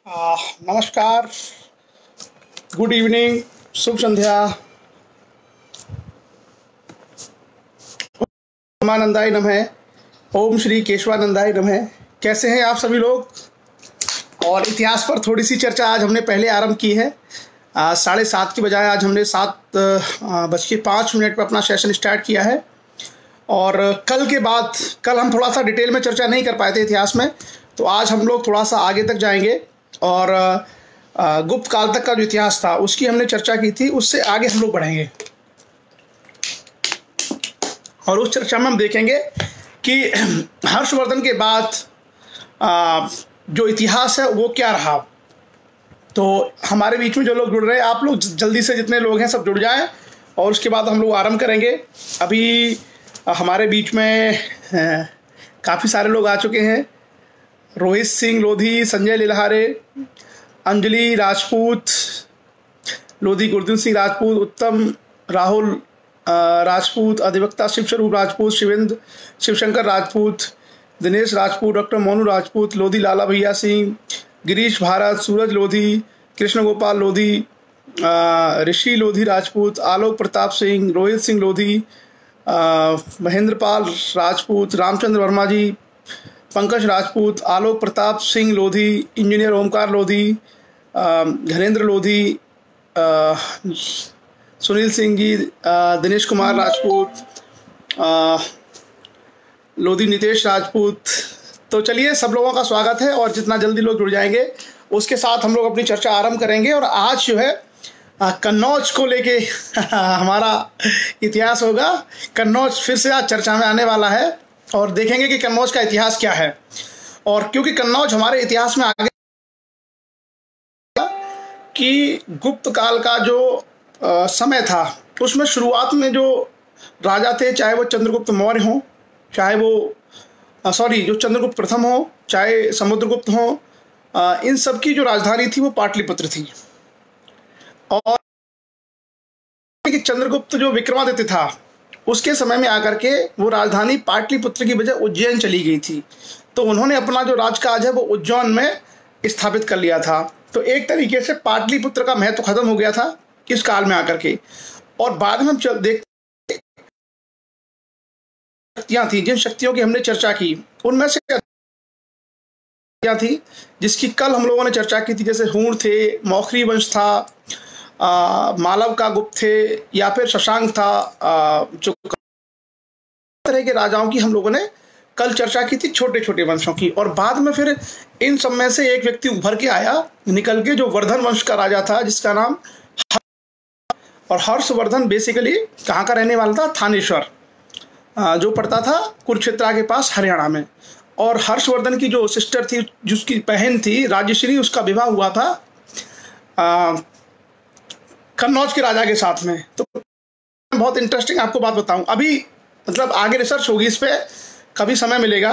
नमस्कार, good evening, शुभ संध्या, रामानंदाय नमः, ओम श्री केशवानंदाय नमः। कैसे हैं आप सभी लोग? और इतिहास पर थोड़ी सी चर्चा आज हमने पहले आरंभ की है। 7:30 की बजाय आज हमने 7:05 पर अपना सेशन स्टार्ट किया है। और कल हम थोड़ा सा डिटेल में चर्चा नहीं कर पाए थे इतिहास में, तो आज हम लोग थोड़ा सा आगे तक जाएंगे और गुप्त काल तक का जो इतिहास था उसकी हमने चर्चा की थी, उससे आगे हम लोग बढ़ेंगे और उस चर्चा में हम देखेंगे कि हर्षवर्धन के बाद जो इतिहास है वो क्या रहा। तो हमारे बीच में जो लोग जुड़ रहे हैं, आप लोग जल्दी से जितने लोग हैं सब जुड़ जाएं और उसके बाद हम लोग आरंभ करेंगे। अभी हमारे बीच में काफ़ी सारे लोग आ चुके हैं। रोहित सिंह लोधी, संजय लिलहारे, अंजलि राजपूत लोधी, गुरदीप सिंह राजपूत, उत्तम राहुल राजपूत, अधिवक्ता शिवस्वरूप राजपूत, शिवेंद्र शिवशंकर राजपूत, दिनेश राजपूत, डॉक्टर मोनू राजपूत लोधी, लाला भैया सिंह, गिरीश भारत, सूरज लोधी, कृष्ण गोपाल लोधी, ऋषि लोधी राजपूत, आलोक प्रताप सिंह, रोहित सिंह लोधी, महेंद्र पाल राजपूत, रामचंद्र वर्मा जी, पंकज राजपूत, आलोक प्रताप सिंह लोधी, इंजीनियर ओमकार लोधी, घरेंद्र लोधी, सुनील सिंह जी, दिनेश कुमार राजपूत लोधी, नितेश राजपूत। तो चलिए, सब लोगों का स्वागत है और जितना जल्दी लोग जुड़ जाएंगे उसके साथ हम लोग अपनी चर्चा आरंभ करेंगे। और आज जो है कन्नौज को लेके हमारा इतिहास होगा। कन्नौज फिर से आज चर्चा में आने वाला है और देखेंगे कि कन्नौज का इतिहास क्या है। और क्योंकि कन्नौज हमारे इतिहास में आगे कि गुप्त काल का जो समय था उसमें शुरुआत में जो राजा थे, चाहे वो चंद्रगुप्त मौर्य हो, चाहे वो जो चंद्रगुप्त प्रथम हो, चाहे समुद्रगुप्त हो, इन सब की जो राजधानी थी वो पाटलिपुत्र थी। और कि चंद्रगुप्त जो विक्रमादित्य था उसके समय में आकर के वो राजधानी पाटलिपुत्र की बजाय उज्जैन चली गई थी, तो उन्होंने अपना जो राजकाज है वो उज्जैन में स्थापित कर लिया था। तो एक तरीके से पाटलिपुत्र का महत्व खत्म हो गया था इस काल में आकर के। और बाद में हम देखते शक्तियां थी, जिन शक्तियों की हमने चर्चा की उनमें से थी जिसकी कल हम लोगों ने चर्चा की थी, जैसे हूण थे, मौखरी वंश था, मालव का गुप्त थे, या फिर शशांक था। जो तरह के राजाओं की हम लोगों ने कल चर्चा की थी, छोटे छोटे वंशों की। और बाद में फिर इन सब में से एक व्यक्ति उभर के आया निकल के, जो वर्धन वंश का राजा था, जिसका नाम और हर्षवर्धन बेसिकली कहाँ का रहने वाला था? थानेश्वर, जो पड़ता था कुरुक्षेत्र के पास हरियाणा में। और हर्षवर्धन की जो सिस्टर थी, जिसकी बहन थी राजश्री, उसका विवाह हुआ था कन्नौज के राजा के साथ में। तो बहुत इंटरेस्टिंग आपको बात बताऊं, अभी मतलब आगे रिसर्च होगी इस पे, कभी समय मिलेगा।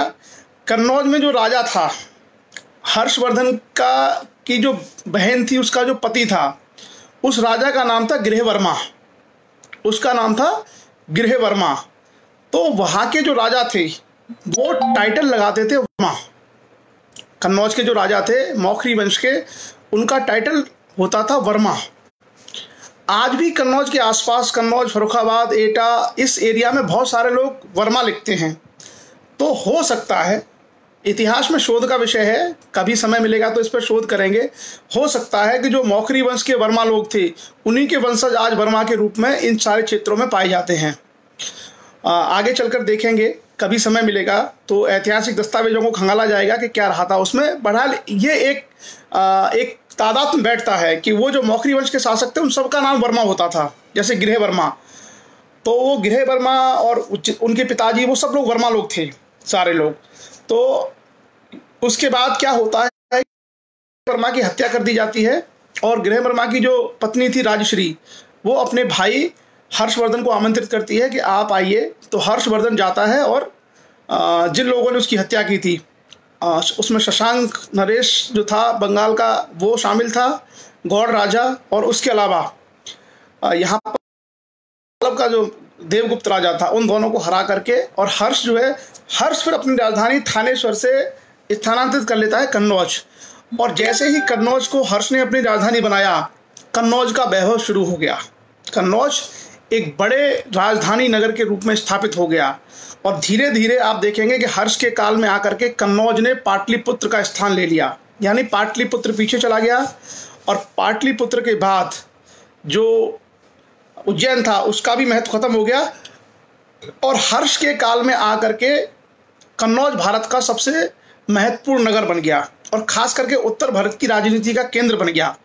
कन्नौज में जो राजा था हर्षवर्धन की जो बहन थी, उसका जो पति था, उस राजा का नाम था गृहवर्मा, उसका नाम था गृहवर्मा। तो वहाँ के जो राजा थे वो टाइटल लगाते थे वर्मा। कन्नौज के जो राजा थे मौखरी वंश के, उनका टाइटल होता था वर्मा। आज भी कन्नौज के आसपास, कन्नौज, फर्रुखाबाद, एटा, इस एरिया में बहुत सारे लोग वर्मा लिखते हैं। तो हो सकता है, इतिहास में शोध का विषय है, कभी समय मिलेगा तो इस पर शोध करेंगे, हो सकता है कि जो मौखरी वंश के वर्मा लोग थे उन्हीं के वंशज आज वर्मा के रूप में इन सारे क्षेत्रों में पाए जाते हैं। आगे चलकर देखेंगे, कभी समय मिलेगा तो ऐतिहासिक दस्तावेजों को खंगाला जाएगा कि क्या रहा था उसमें। बहरहाल ये एक तादाद में बैठता है कि वो जो मौखरी वंश के शासक थे उन सबका नाम वर्मा होता था, जैसे गृहवर्मा। तो वो गृहवर्मा और उनके पिताजी, वो सब लोग वर्मा लोग थे, सारे लोग। तो उसके बाद क्या होता है, वर्मा की हत्या कर दी जाती है और गृहवर्मा की जो पत्नी थी राजश्री, वो अपने भाई हर्षवर्धन को आमंत्रित करती है कि आप आइए। तो हर्षवर्धन जाता है और जिन लोगों ने उसकी हत्या की थी उसमें शशांक नरेश जो था बंगाल का, वो शामिल था, गौड़ राजा, और उसके अलावा यहाँ पर का जो देवगुप्त राजा था, उन दोनों को हरा करके, और हर्ष फिर अपनी राजधानी थानेश्वर से स्थानांतरित कर लेता है कन्नौज। और जैसे ही कन्नौज को हर्ष ने अपनी राजधानी बनाया, कन्नौज का वैभव शुरू हो गया। कन्नौज एक बड़े राजधानी नगर के रूप में स्थापित हो गया और धीरे धीरे आप देखेंगे कि हर्ष के काल में आकर के कन्नौज ने पाटलिपुत्र का स्थान ले लिया, यानी पाटलिपुत्र पीछे चला गया और पाटलिपुत्र के बाद जो उज्जैन था उसका भी महत्व खत्म हो गया और हर्ष के काल में आकर के कन्नौज भारत का सबसे महत्वपूर्ण नगर बन गया और खास करके उत्तर भारत की राजनीति का केंद्र बन गया।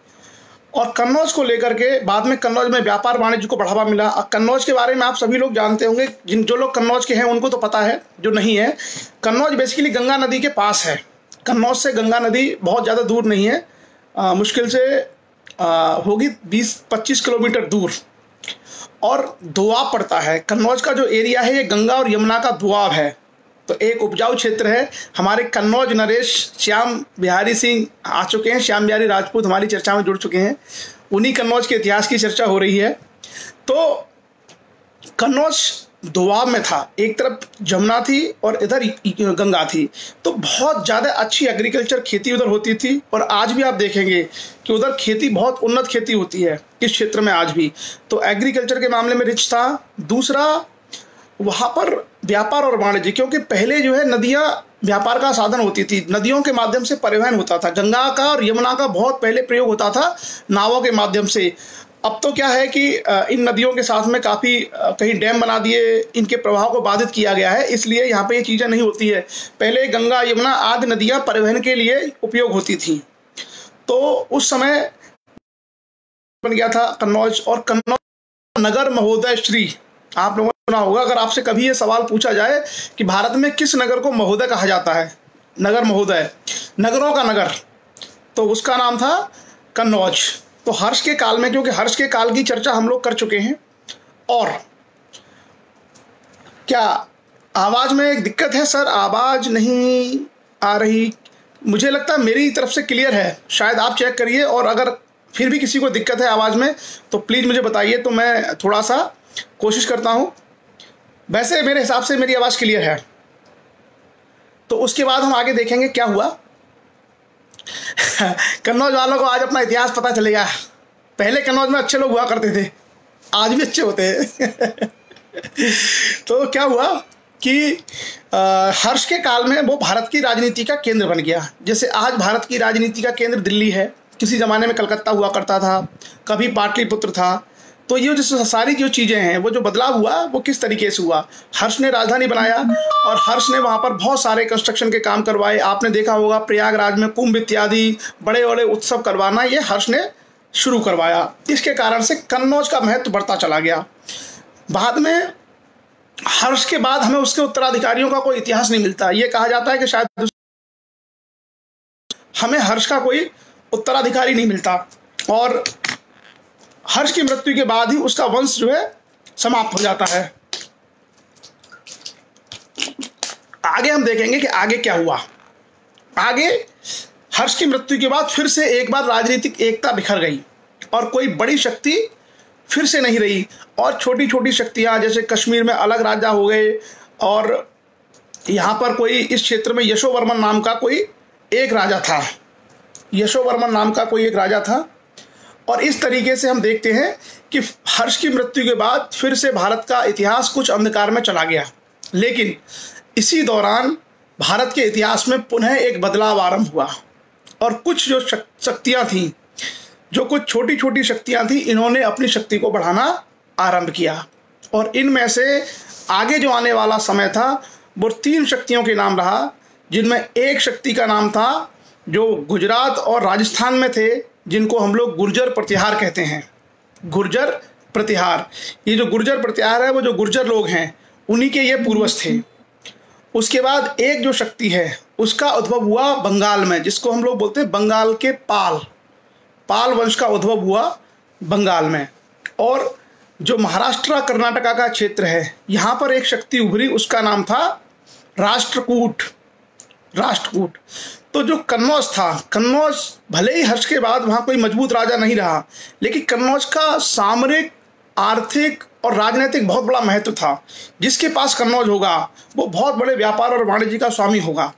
और कन्नौज को लेकर के बाद में कन्नौज में व्यापार वाणिज्य को बढ़ावा मिला। कन्नौज के बारे में आप सभी लोग जानते होंगे, जो लोग कन्नौज के हैं उनको तो पता है, जो नहीं है, कन्नौज बेसिकली गंगा नदी के पास है। कन्नौज से गंगा नदी बहुत ज़्यादा दूर नहीं है, मुश्किल से होगी 20-25 किलोमीटर दूर और दोआब पड़ता है। कन्नौज का जो एरिया है ये गंगा और यमुना का दोआब है, तो एक उपजाऊ क्षेत्र है। हमारे कन्नौज नरेश श्याम बिहारी सिंह आ चुके हैं, श्याम बिहारी राजपूत हमारी चर्चा में जुड़ चुके हैं, उन्हीं कन्नौज के इतिहास की चर्चा हो रही है। तो कन्नौज दोआब में था, एक तरफ जमुना थी और इधर गंगा थी, तो बहुत ज़्यादा अच्छी एग्रीकल्चर खेती उधर होती थी और आज भी आप देखेंगे कि उधर खेती बहुत उन्नत खेती होती है इस क्षेत्र में आज भी। तो एग्रीकल्चर के मामले में रिच था। दूसरा, वहाँ पर व्यापार और वाणिज्य, क्योंकि पहले जो है नदियाँ व्यापार का साधन होती थी, नदियों के माध्यम से परिवहन होता था। गंगा का और यमुना का बहुत पहले प्रयोग होता था नावों के माध्यम से। अब तो क्या है कि इन नदियों के साथ में काफ़ी कहीं डैम बना दिए, इनके प्रवाह को बाधित किया गया है, इसलिए यहाँ पे ये चीज़ें नहीं होती है। पहले गंगा यमुना आदि नदियाँ परिवहन के लिए उपयोग होती थी। तो उस समय बन गया था कन्नौज, और कन्नौज नगर महोदय श्री, आप लोगों ने सुना होगा। अगर आपसे कभी ये सवाल पूछा जाए कि भारत में किस नगर को महोदय कहा जाता है, नगर महोदय, नगरों का नगर, तो उसका नाम था कन्नौज। तो हर्ष के काल में, क्योंकि हर्ष के काल की चर्चा हम लोग कर चुके हैं। और क्या आवाज़ में एक दिक्कत है सर? आवाज़ नहीं आ रही, मुझे लगता है मेरी तरफ से क्लियर है, शायद आप चेक करिए, और अगर फिर भी किसी को दिक्कत है आवाज़ में तो प्लीज़ मुझे बताइए, तो मैं थोड़ा सा कोशिश करता हूँ। वैसे मेरे हिसाब से मेरी आवाज़ क्लियर है। तो उसके बाद हम आगे देखेंगे क्या हुआ। कन्नौज वालों को आज अपना इतिहास पता चलेगा। पहले कन्नौज में अच्छे लोग हुआ करते थे, आज भी अच्छे होते हैं। तो क्या हुआ कि हर्ष के काल में वो भारत की राजनीति का केंद्र बन गया। जैसे आज भारत की राजनीति का केंद्र दिल्ली है, किसी ज़माने में कलकत्ता हुआ करता था, कभी पाटलिपुत्र था। तो ये जो सारी जो चीज़ें हैं, वो जो बदलाव हुआ वो किस तरीके से हुआ। हर्ष ने राजधानी बनाया और हर्ष ने वहाँ पर बहुत सारे कंस्ट्रक्शन के काम करवाए। आपने देखा होगा प्रयागराज में कुंभ इत्यादि बड़े बड़े उत्सव करवाना, ये हर्ष ने शुरू करवाया। इसके कारण से कन्नौज का महत्व बढ़ता चला गया। बाद में हर्ष के बाद हमें उसके उत्तराधिकारियों का कोई इतिहास नहीं मिलता। ये कहा जाता है कि शायद हमें हर्ष का कोई उत्तराधिकारी नहीं मिलता और हर्ष की मृत्यु के बाद ही उसका वंश जो है समाप्त हो जाता है। आगे हम देखेंगे कि आगे क्या हुआ। आगे हर्ष की मृत्यु के बाद फिर से एक बार राजनीतिक एकता बिखर गई और कोई बड़ी शक्ति फिर से नहीं रही, और छोटी छोटी शक्तियां, जैसे कश्मीर में अलग राजा हो गए, और यहाँ पर कोई इस क्षेत्र में यशोवर्मन नाम का कोई एक राजा था, यशोवर्मन नाम का कोई एक राजा था। और इस तरीके से हम देखते हैं कि हर्ष की मृत्यु के बाद फिर से भारत का इतिहास कुछ अंधकार में चला गया। लेकिन इसी दौरान भारत के इतिहास में पुनः एक बदलाव आरंभ हुआ और कुछ जो शक्तियाँ थीं, जो कुछ छोटी छोटी शक्तियाँ थीं, इन्होंने अपनी शक्ति को बढ़ाना आरंभ किया। और इनमें से आगे जो आने वाला समय था वो 3 शक्तियों के नाम रहा, जिनमें एक शक्ति का नाम था जो गुजरात और राजस्थान में थे, जिनको हम लोग गुर्जर प्रतिहार कहते हैं। गुर्जर प्रतिहार, ये जो गुर्जर प्रतिहार है, वो जो गुर्जर लोग हैं उन्हीं के ये पूर्वज थे। उसके बाद एक जो शक्ति है उसका उद्भव हुआ बंगाल में, जिसको हम लोग बोलते हैं बंगाल के पाल वंश का उद्भव हुआ बंगाल में। और जो महाराष्ट्र कर्नाटका का क्षेत्र है, यहाँ पर एक शक्ति उभरी, उसका नाम था राष्ट्रकूट। तो जो कन्नौज था, कन्नौज भले ही हर्ष के बाद वहाँ कोई मजबूत राजा नहीं रहा, लेकिन कन्नौज का सामरिक, आर्थिक और राजनीतिक बहुत बड़ा महत्व था। जिसके पास कन्नौज होगा वो बहुत बड़े व्यापार और वाणिज्य का स्वामी होगा।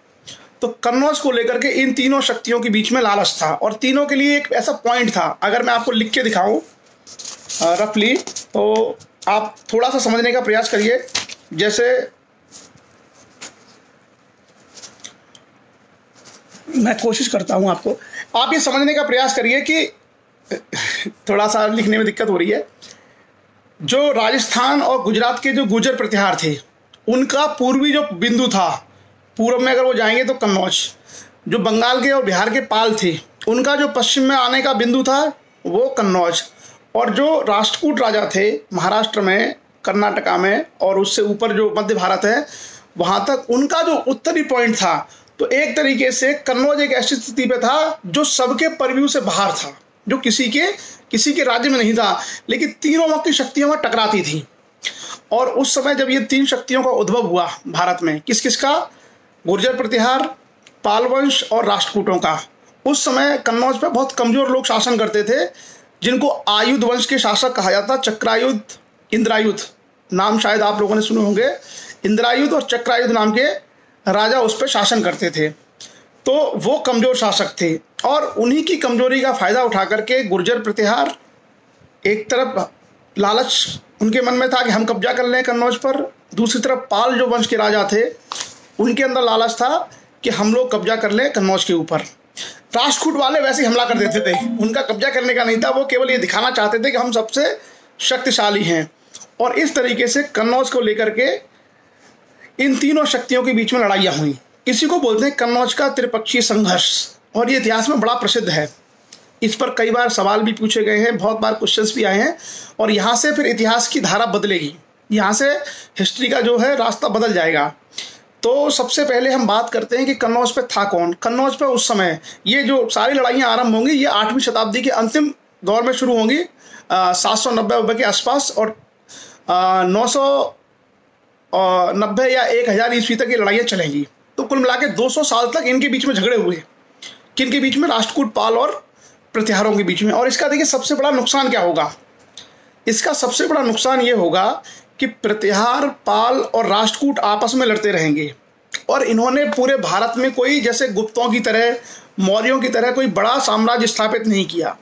तो कन्नौज को लेकर के इन तीनों शक्तियों के बीच में लालच था, और तीनों के लिए एक ऐसा पॉइंट था, अगर मैं आपको लिख के दिखाऊं रफली, तो आप थोड़ा सा समझने का प्रयास करिए। जैसे मैं कोशिश करता हूं आपको, आप ये समझने का प्रयास करिए कि थोड़ा सा लिखने में दिक्कत हो रही है। जो राजस्थान और गुजरात के जो गुर्जर प्रतिहार थे, उनका पूर्वी जो बिंदु था, पूर्व में अगर वो जाएंगे तो कन्नौज, जो बंगाल के और बिहार के पाल थे, उनका जो पश्चिम में आने का बिंदु था वो कन्नौज, और जो राष्ट्रकूट राजा थे महाराष्ट्र में, कर्नाटका में, और उससे ऊपर जो मध्य भारत है वहाँ तक, उनका जो उत्तरी पॉइंट था, तो एक तरीके से कन्नौज एक ऐसी स्थिति पे था जो सबके परव्यू से बाहर था, जो किसी के राज्य में नहीं था, लेकिन तीनों वक्त की शक्तियाँ वहाँ टकराती थी। और उस समय जब ये तीन शक्तियों का उद्भव हुआ भारत में, किस किस का, गुर्जर प्रतिहार, पाल वंश और राष्ट्रकूटों का, उस समय कन्नौज पे बहुत कमजोर लोग शासन करते थे, जिनको आयुध वंश के शासक कहा जाता। चक्रायुध, इंद्रायुध नाम शायद आप लोगों ने सुने होंगे। इंद्रायुध और चक्रायुध नाम के राजा उस पर शासन करते थे। तो वो कमजोर शासक थे, और उन्हीं की कमजोरी का फायदा उठा करके गुर्जर प्रतिहार, एक तरफ लालच उनके मन में था कि हम कब्जा कर लें कन्नौज पर, दूसरी तरफ पाल जो वंश के राजा थे, उनके अंदर लालच था कि हम लोग कब्जा कर लें कन्नौज के ऊपर। राष्ट्रकूट वाले वैसे ही हमला कर देते थे, उनका कब्जा करने का नहीं था, वो केवल ये दिखाना चाहते थे कि हम सबसे शक्तिशाली हैं। और इस तरीके से कन्नौज को लेकर के इन तीनों शक्तियों के बीच में लड़ाइयाँ हुई। इसी को बोलते हैं कन्नौज का त्रिपक्षीय संघर्ष, और ये इतिहास में बड़ा प्रसिद्ध है। इस पर कई बार सवाल भी पूछे गए हैं, बहुत बार क्वेश्चंस भी आए हैं, और यहाँ से फिर इतिहास की धारा बदलेगी, यहाँ से हिस्ट्री का जो है रास्ता बदल जाएगा। तो सबसे पहले हम बात करते हैं कि कन्नौज पे था कौन। कन्नौज पे उस समय ये जो सारी लड़ाइयाँ आरंभ होंगी, ये 8वीं शताब्दी के अंतिम दौर में शुरू होंगी, 790 के आसपास, और 990 या 1000 ईस्वी तक ये लड़ाइयाँ चलेंगी। तो कुल मिला के 200 साल तक इनके बीच में झगड़े हुए, किनके बीच में, राष्ट्रकूट, पाल और प्रतिहारों के बीच में। और इसका देखिए सबसे बड़ा नुकसान क्या होगा, इसका सबसे बड़ा नुकसान ये होगा कि प्रतिहार, पाल और राष्ट्रकूट आपस में लड़ते रहेंगे, और इन्होंने पूरे भारत में कोई जैसे गुप्तों की तरह, मौर्यों की तरह कोई बड़ा साम्राज्य स्थापित नहीं किया।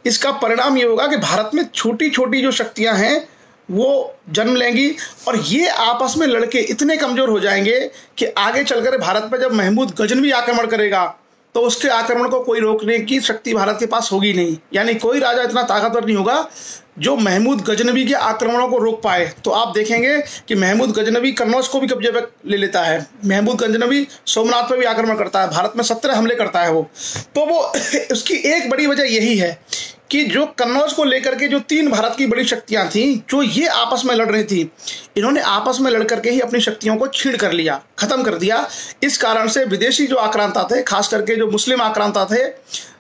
इसका परिणाम ये होगा कि भारत में छोटी छोटी जो शक्तियां हैं वो जन्म लेंगी, और ये आपस में लड़के इतने कमजोर हो जाएंगे कि आगे चलकर भारत पर जब महमूद गजनवी आक्रमण करेगा तो उसके आक्रमण को कोई रोकने की शक्ति भारत के पास होगी नहीं। यानी कोई राजा इतना ताकतवर नहीं होगा जो महमूद गजनवी के आक्रमणों को रोक पाए। तो आप देखेंगे कि महमूद गजनवी कन्नौज को भी कब्जे पर ले लेता है, महमूद गजनवी सोमनाथ पर भी आक्रमण करता है, भारत में 17 हमले करता है वो। तो वो उसकी एक बड़ी वजह यही है कि जो कन्नौज को लेकर के जो तीन भारत की बड़ी शक्तियां थी, जो ये आपस में लड़ रही थी, इन्होंने आपस में लड़ करके ही अपनी शक्तियों को छीड़ कर लिया, खत्म कर दिया। इस कारण से विदेशी जो आक्रांता थे, खास करके जो मुस्लिम आक्रांता थे,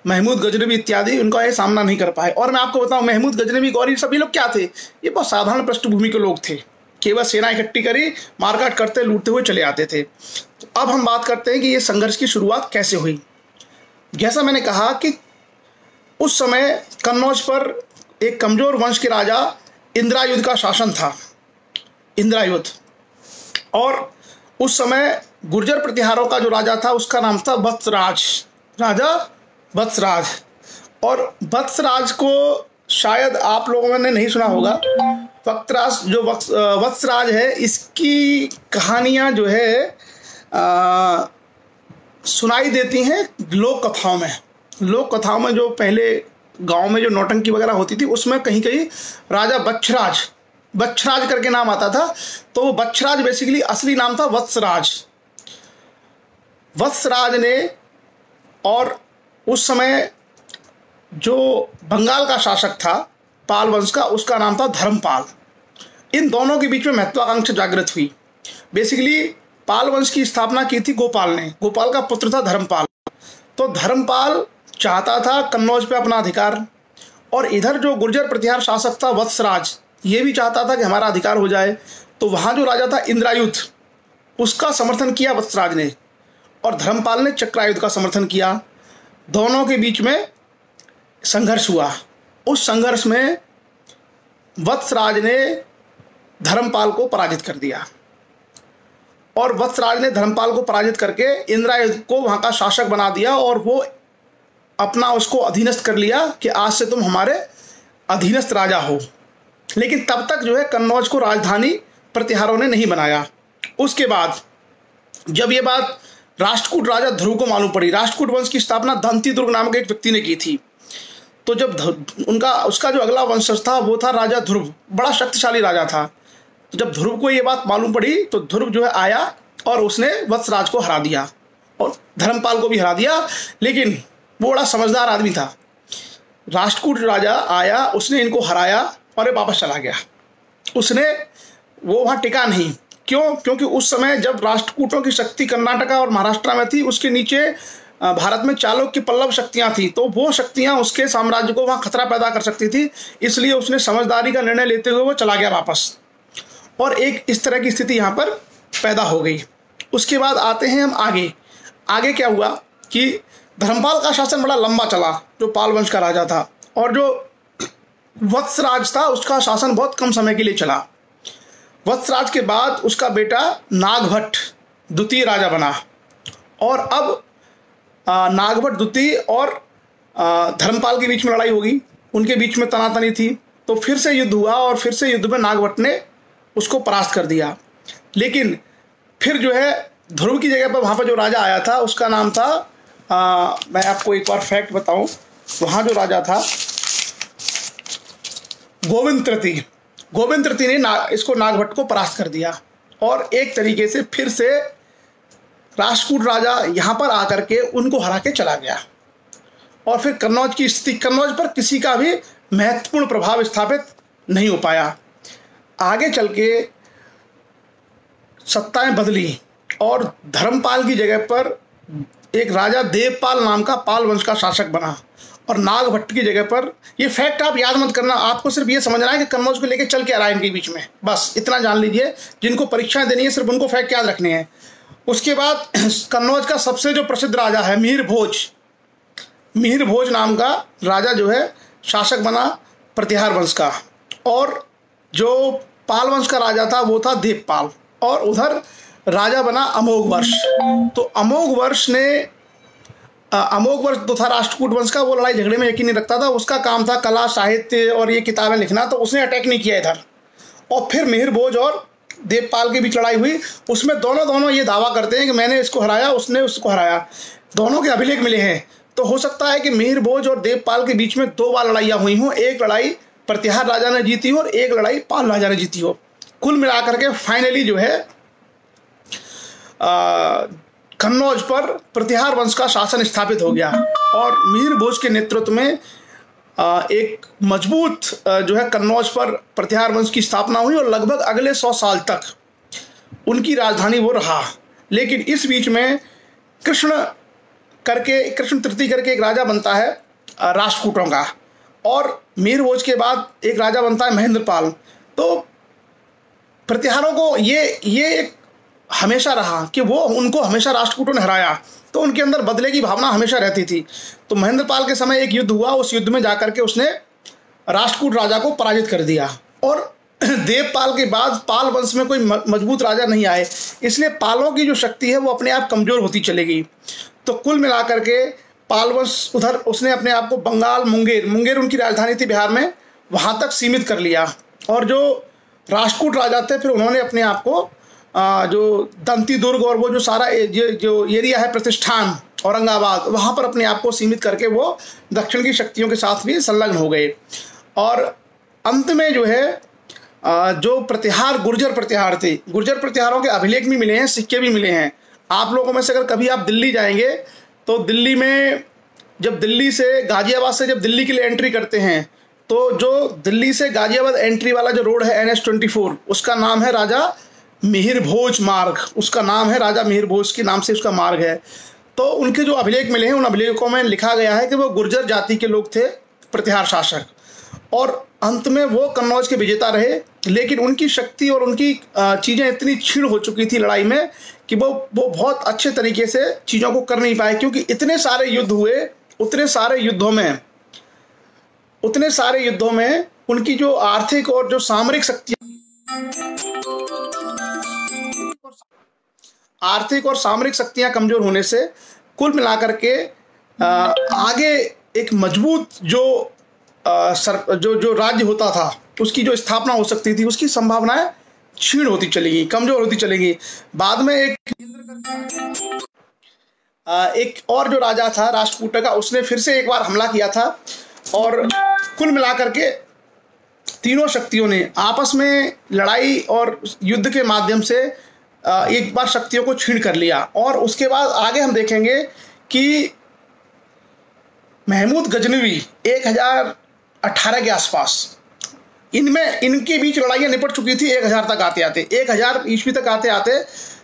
महमूद गजनवी इत्यादि, उनका ये सामना नहीं कर पाए। और मैं आपको बताऊं, महमूद गजनवी, गौरी, सभी लोग क्या थे, ये बहुत साधारण पृष्ठभूमि के लोग थे, केवल सेना इकट्ठी करी, मारकाट करते, लूटते हुए चले आते थे। तो अब हम बात करते हैं कि ये संघर्ष की शुरुआत कैसे हुई। जैसा मैंने कहा कि उस समय कन्नौज पर एक कमजोर वंश के राजा इंद्रायुध का शासन था, इंद्रायुध। और उस समय गुर्जर प्रतिहारों का जो राजा था उसका नाम था वत्सराज, राजा वत्सराज। और वत्सराज को शायद आप लोगों ने नहीं सुना होगा। वत्सराज जो वत्सराज है, इसकी कहानियाँ जो है सुनाई देती हैं लोक कथाओं में। लोक कथाओं में जो पहले गांव में जो नौटंकी वगैरह होती थी, उसमें कहीं कहीं राजा बच्छराज करके नाम आता था। तो वो बच्छराज बेसिकली असली नाम था वत्सराज। वत्सराज ने, और उस समय जो बंगाल का शासक था पाल वंश का, उसका नाम था धर्मपाल। इन दोनों के बीच में महत्वाकांक्षा जागृत हुई। बेसिकली पाल वंश की स्थापना की थी गोपाल ने, गोपाल का पुत्र था धर्मपाल। तो धर्मपाल चाहता था कन्नौज पे अपना अधिकार, और इधर जो गुर्जर प्रतिहार शासक था वत्सराज, ये भी चाहता था कि हमारा अधिकार हो जाए। तो वहाँ जो राजा था इंद्रायुध, उसका समर्थन किया वत्सराज ने, और धर्मपाल ने चक्रायुध का समर्थन किया। दोनों के बीच में संघर्ष हुआ। उस संघर्ष में वत्सराज ने धर्मपाल को पराजित कर दिया, और वत्सराज ने धर्मपाल को पराजित करके इंद्रायुध को वहां का शासक बना दिया और वो अपना उसको अधीनस्थ कर लिया कि आज से तुम हमारे अधीनस्थ राजा हो। लेकिन तब तक जो है कन्नौज को राजधानी प्रतिहारों ने नहीं बनाया। उसके बाद जब ये बात राष्ट्रकूट राजा ध्रुव को मालूम पड़ी, राष्ट्रकूट वंश की स्थापना दंती दुर्ग नामक एक व्यक्ति ने की थी, तो जब उसका जो अगला वंशज था वो था राजा ध्रुव, बड़ा शक्तिशाली राजा था। तो जब ध्रुव को ये बात मालूम पड़ी तो ध्रुव जो है आया और उसने वत्सराज को हरा दिया और धर्मपाल को भी हरा दिया। लेकिन वो बड़ा समझदार आदमी था। राष्ट्रकूट राजा आया, उसने इनको हराया और ये वापस चला गया। वो वहाँ टिका नहीं। क्यों? क्योंकि उस समय जब राष्ट्रकूटों की शक्ति कर्नाटका और महाराष्ट्र में थी, उसके नीचे भारत में चालुक्य पल्लव शक्तियां थी, तो वो शक्तियां उसके साम्राज्य को वहाँ खतरा पैदा कर सकती थी। इसलिए उसने समझदारी का निर्णय लेते हुए वो चला गया वापस, और एक इस तरह की स्थिति यहाँ पर पैदा हो गई। उसके बाद आते हैं हम आगे क्या हुआ कि धर्मपाल का शासन बड़ा लंबा चला, जो पाल वंश का राजा था, और जो वत्सराज था उसका शासन बहुत कम समय के लिए चला। वत्सराज के बाद उसका बेटा नागभट्ट द्वितीय राजा बना, और अब नागभट्ट द्वितीय और धर्मपाल के बीच में लड़ाई होगी, उनके बीच में तनातनी थी, तो फिर से युद्ध हुआ और फिर से युद्ध में नागभट्ट ने उसको परास्त कर दिया। लेकिन फिर जो है ध्रुव की जगह पर वहाँ पर जो राजा आया था उसका नाम था, मैं आपको एक और फैक्ट बताऊं, वहाँ जो राजा था गोविंद तृतीय। गोविंद तृतीय ने इसको नागभट्ट को परास्त कर दिया, और एक तरीके से फिर से राष्ट्रकूट राजा यहाँ पर आकर के उनको हरा के चला गया। और फिर कन्नौज की स्थिति, कन्नौज पर किसी का भी महत्वपूर्ण प्रभाव स्थापित नहीं हो पाया। आगे चल के सत्ताएं बदली और धर्मपाल की जगह पर एक राजा देवपाल नाम का पाल वंश का शासक बना, और नागभट्ट की जगह पर, ये फैक्ट आप याद मत करना, आपको सिर्फ ये समझना है कि कन्नौज को लेकर चल के आ रहा है इनके बीच में, बस इतना जान लीजिए। जिनको परीक्षाएं देनी है सिर्फ उनको फैक्ट याद रखने हैं। उसके बाद कन्नौज का सबसे जो प्रसिद्ध राजा है मिहिर भोज नाम का राजा जो है शासक बना प्रतिहार वंश का, और जो पाल वंश का राजा था वो था देवपाल, और उधर राजा बना अमोघवर्ष। तो अमोघवर्ष तो था राष्ट्रकूट वंश का, वो लड़ाई झगड़े में यकीन नहीं रखता था, उसका काम था कला साहित्य और ये किताबें लिखना, तो उसने अटैक नहीं किया इधर। और फिर मिहिर भोज और देवपाल के बीच लड़ाई हुई, उसमें दोनों ये दावा करते हैं कि मैंने इसको हराया, उसने उसको हराया, दोनों के अभिलेख मिले हैं। तो हो सकता है कि मिहिर भोज और देवपाल के बीच में 2 बार लड़ाइयाँ हुई हों, एक लड़ाई प्रतिहार राजा ने जीती हो और एक लड़ाई पाल राजा ने जीती हो। कुल मिलाकर के फाइनली जो है कन्नौज पर प्रतिहार वंश का शासन स्थापित हो गया, और मिहिर भोज के नेतृत्व में एक मजबूत जो है कन्नौज पर प्रतिहार वंश की स्थापना हुई, और लगभग अगले 100 साल तक उनकी राजधानी वो रहा। लेकिन इस बीच में कृष्ण तृतीय करके एक राजा बनता है राष्ट्रकूटों का, और मिहिर भोज के बाद एक राजा बनता है महेंद्रपाल। तो प्रतिहारों को ये हमेशा रहा कि वो उनको हमेशा राष्ट्रकूटों ने हराया, तो उनके अंदर बदले की भावना हमेशा रहती थी। तो महेंद्रपाल के समय एक युद्ध हुआ, उस युद्ध में जाकर के उसने राष्ट्रकूट राजा को पराजित कर दिया, और देवपाल के बाद पाल वंश में कोई मजबूत राजा नहीं आए, इसलिए पालों की जो शक्ति है वो अपने आप कमजोर होती चलेगी। तो कुल मिलाकर के पाल वंश उधर उसने अपने आप को बंगाल, मुंगेर उनकी राजधानी थी बिहार में, वहाँ तक सीमित कर लिया। और जो राष्ट्रकूट राजा थे फिर उन्होंने अपने आप को जो दंती दुर्ग और वो जो सारा जो एरिया है प्रतिष्ठान औरंगाबाद, वहाँ पर अपने आप को सीमित करके वो दक्षिण की शक्तियों के साथ भी संलग्न हो गए। और अंत में जो है जो प्रतिहार गुर्जर प्रतिहार थे, गुर्जर प्रतिहारों के अभिलेख भी मिले हैं, सिक्के भी मिले हैं। आप लोगों में से अगर कभी आप दिल्ली जाएंगे तो दिल्ली में जब दिल्ली से गाजियाबाद से जब दिल्ली के लिए एंट्री करते हैं, तो जो दिल्ली से गाजियाबाद एंट्री वाला जो रोड है NH-24, उसका नाम है राजा मिहिर भोज मार्ग, उसका नाम है राजा मिहिर भोज के नाम से उसका मार्ग है। तो उनके जो अभिलेख मिले हैं उन अभिलेखों में लिखा गया है कि वो गुर्जर जाति के लोग थे, प्रतिहार शासक, और अंत में वो कन्नौज के विजेता रहे। लेकिन उनकी शक्ति और उनकी चीज़ें इतनी क्षीण हो चुकी थी लड़ाई में कि वो बहुत अच्छे तरीके से चीज़ों को कर नहीं पाए, क्योंकि इतने सारे युद्ध हुए, उतने सारे युद्धों में उनकी जो आर्थिक और जो सामरिक शक्ति आर्थिक और सामरिक शक्तियां कमजोर होने से कुल मिलाकर के आगे एक मजबूत जो राज्य होता था उसकी जो स्थापना हो सकती थी उसकी संभावनाएं क्षीण होती चली गई, कमजोर होती चली गई। बाद में एक और जो राजा था राष्ट्रकूट का, उसने फिर से एक बार हमला किया था और कुल मिलाकर के तीनों शक्तियों ने आपस में लड़ाई और युद्ध के माध्यम से एक बार शक्तियों को छीन कर लिया। और उसके बाद आगे हम देखेंगे कि महमूद गजनवी 1018 के आसपास इनके बीच लड़ाइयाँ निपट चुकी थी 1000 तक आते आते 1000 ईस्वी तक आते आते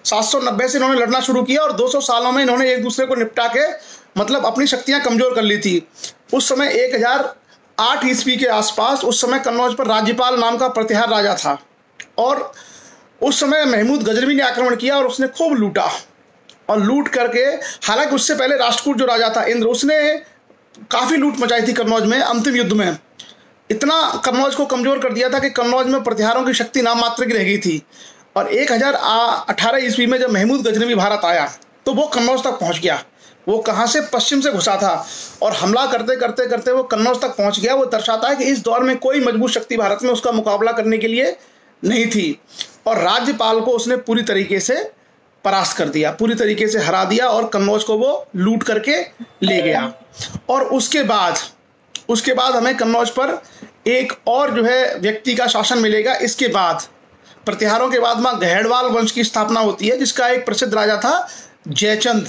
790 से इन्होंने लड़ना शुरू किया और 200 सालों में इन्होंने एक दूसरे को निपटा के मतलब अपनी शक्तियां कमजोर कर ली थी। उस समय 1008 ईस्वी के आसपास उस समय कन्नौज पर राज्यपाल नाम का प्रतिहार राजा था और उस समय महमूद गजनवी ने आक्रमण किया और उसने खूब लूटा और लूट करके, हालांकि उससे पहले राष्ट्रकूट जो राजा था इंद्र, उसने काफ़ी लूट मचाई थी कन्नौज में। अंतिम युद्ध में इतना कन्नौज को कमज़ोर कर दिया था कि कन्नौज में प्रतिहारों की शक्ति नाम मात्र की रह गई थी। और 1018 ईस्वी में जब महमूद गजनवी भारत आया तो वो कन्नौज तक पहुंच गया। वो कहाँ से, पश्चिम से घुसा था और हमला करते करते करते वो कन्नौज तक पहुंच गया। वो दर्शाता है कि इस दौर में कोई मजबूत शक्ति भारत में उसका मुकाबला करने के लिए नहीं थी और राज्यपाल को उसने पूरी तरीके से परास्त कर दिया, पूरी तरीके से हरा दिया और कन्नौज को वो लूट करके ले गया। और उसके बाद हमें कन्नौज पर एक और जो है व्यक्ति का शासन मिलेगा। इसके बाद प्रतिहारों के बाद मां गहड़वाल वंश की स्थापना होती है, जिसका एक प्रसिद्ध राजा था जयचंद।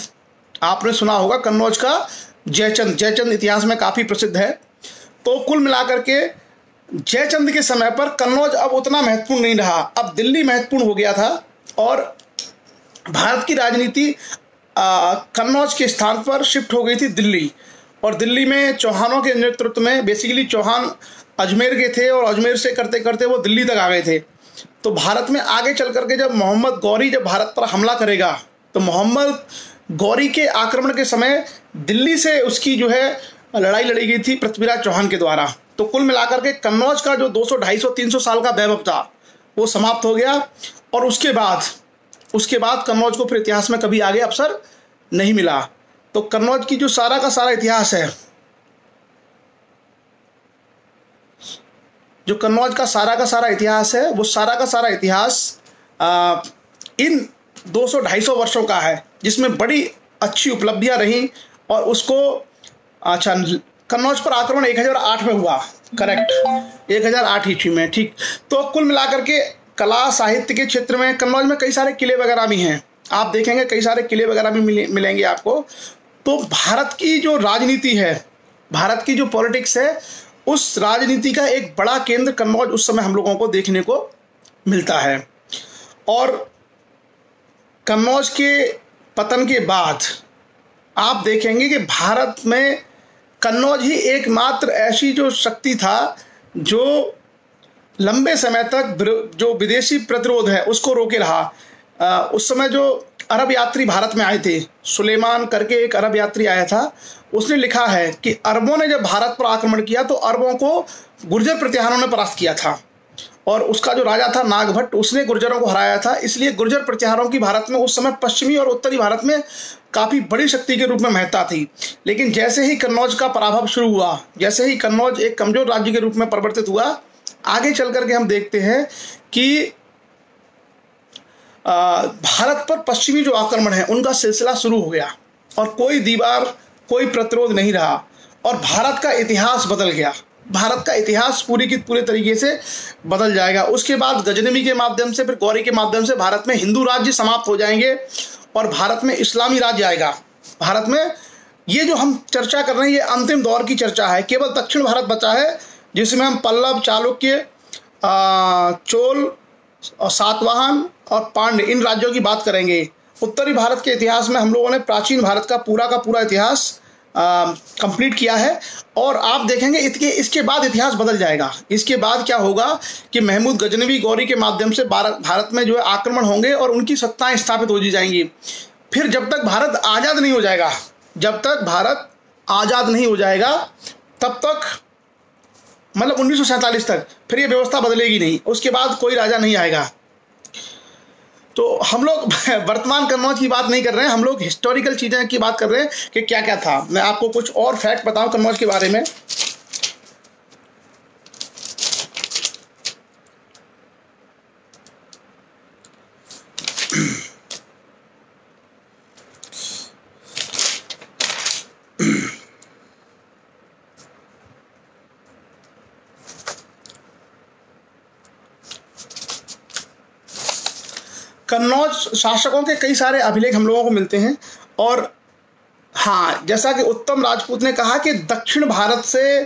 आपने सुना होगा कन्नौज का जयचंद इतिहास में काफ़ी प्रसिद्ध है। तो कुल मिलाकर के जयचंद के समय पर कन्नौज अब उतना महत्वपूर्ण नहीं रहा, अब दिल्ली महत्वपूर्ण हो गया था और भारत की राजनीति कन्नौज के स्थान पर शिफ्ट हो गई थी दिल्ली। और दिल्ली में चौहानों के नेतृत्व में, बेसिकली चौहान अजमेर के थे और अजमेर से करते करते वो दिल्ली तक आ गए थे। तो भारत में आगे चल करके जब मोहम्मद गौरी जब भारत पर हमला करेगा तो मोहम्मद गौरी के आक्रमण के समय दिल्ली से उसकी जो है लड़ाई लड़ी गई थी पृथ्वीराज चौहान के द्वारा। तो कुल मिलाकर के कन्नौज का जो 200, 250, 300 साल का वैभव था वो समाप्त हो गया। और उसके बाद कन्नौज को फिर इतिहास में कभी आगे अवसर नहीं मिला। तो कन्नौज की जो सारा का सारा इतिहास है, जो कन्नौज का सारा इतिहास है, वो सारा का सारा इतिहास इन 200-250 वर्षों का है, जिसमें बड़ी अच्छी उपलब्धियां रहीं। और उसको अच्छा, कन्नौज पर आक्रमण 1008 में हुआ, करेक्ट, 1008 ईस्वी में, ठीक। तो कुल मिलाकर के कला साहित्य के क्षेत्र में कन्नौज में कई सारे किले वगैरह भी हैं, आप देखेंगे कई सारे किले वगैरह भी मिलेंगे आपको। तो भारत की जो राजनीति है, भारत की जो पॉलिटिक्स है, उस राजनीति का एक बड़ा केंद्र कन्नौज उस समय हम लोगों को देखने को मिलता है। और कन्नौज के पतन के बाद आप देखेंगे कि भारत में कन्नौज ही एकमात्र ऐसी जो शक्ति था जो लंबे समय तक जो विदेशी प्रतिरोध है उसको रोके रहा। उस समय जो अरब यात्री भारत में आए थे, सुलेमान करके एक अरब यात्री आया था, उसने लिखा है कि अरबों ने जब भारत पर आक्रमण किया तो अरबों को गुर्जर प्रतिहारों ने परास्त किया था और उसका जो राजा था नागभट्ट, उसने गुर्जरों को हराया था। इसलिए गुर्जर प्रतिहारों की भारत में उस समय पश्चिमी और उत्तरी भारत में काफ़ी बड़ी शक्ति के रूप में महत्ता थी। लेकिन जैसे ही कन्नौज का पराभव शुरू हुआ, जैसे ही कन्नौज एक कमजोर राज्य के रूप में परिवर्तित हुआ, आगे चल करके हम देखते हैं कि भारत पर पश्चिमी जो आक्रमण है उनका सिलसिला शुरू हो गया और कोई दीवार, कोई प्रतिरोध नहीं रहा और भारत का इतिहास बदल गया। भारत का इतिहास पूरी की पूरे तरीके से बदल जाएगा। उसके बाद गजनवी के माध्यम से, फिर गौरी के माध्यम से भारत में हिंदू राज्य समाप्त हो जाएंगे और भारत में इस्लामी राज्य आएगा। भारत में ये जो हम चर्चा कर रहे हैं ये अंतिम दौर की चर्चा है। केवल दक्षिण भारत बचा है जिसमें हम पल्लव, चालुक्य, चोल और सातवाहन और पांड्य, इन राज्यों की बात करेंगे। उत्तरी भारत के इतिहास में हम लोगों ने प्राचीन भारत का पूरा इतिहास कंप्लीट किया है और आप देखेंगे इसके बाद इतिहास बदल जाएगा। इसके बाद क्या होगा कि महमूद गजनवी गौरी के माध्यम से भारत में जो है आक्रमण होंगे और उनकी सत्ताएं स्थापित हो जाएंगी। फिर जब तक भारत आज़ाद नहीं हो जाएगा, तब तक मतलब 1947 तक फिर ये व्यवस्था बदलेगी नहीं। उसके बाद कोई राजा नहीं आएगा। तो हम लोग वर्तमान कन्नौज की बात नहीं कर रहे हैं, हम लोग हिस्टोरिकल चीज़ें की बात कर रहे हैं कि क्या क्या था। मैं आपको कुछ और फैक्ट बताऊं कन्नौज के बारे में। कन्नौज शासकों के कई सारे अभिलेख हम लोगों को मिलते हैं। और हाँ, जैसा कि उत्तम राजपूत ने कहा कि दक्षिण भारत से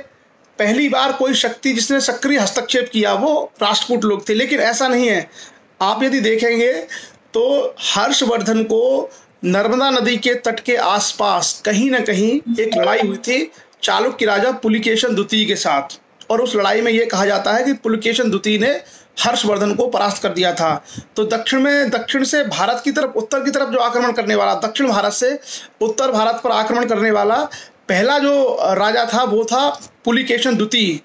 पहली बार कोई शक्ति जिसने सक्रिय हस्तक्षेप किया वो राष्ट्रकूट लोग थे, लेकिन ऐसा नहीं है। आप यदि देखेंगे तो हर्षवर्धन को नर्मदा नदी के तट के आसपास कहीं ना कहीं एक लड़ाई हुई थी चालुक्य राजा पुलिकेशन द्वितीय के साथ, और उस लड़ाई में यह कहा जाता है कि पुलिकेशन द्वितीय ने हर्षवर्धन को परास्त कर दिया था। तो दक्षिण से भारत की तरफ, उत्तर की तरफ जो आक्रमण करने वाला, दक्षिण भारत से उत्तर भारत पर आक्रमण करने वाला पहला जो राजा था वो था पुलिकेशन द्वितीय,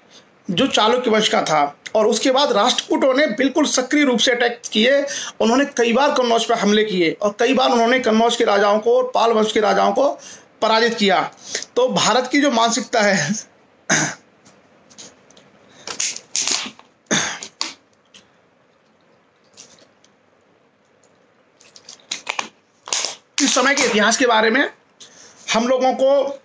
जो चालुक्य वंश का था। और उसके बाद राष्ट्रकूटों ने बिल्कुल सक्रिय रूप से अटैक किए। उन्होंने कई बार कन्नौज पर हमले किए और कई बार उन्होंने कन्नौज के राजाओं को और पाल वंश के राजाओं को पराजित किया। तो भारत की जो मानसिकता है इस समय के इतिहास के बारे में हम लोगों को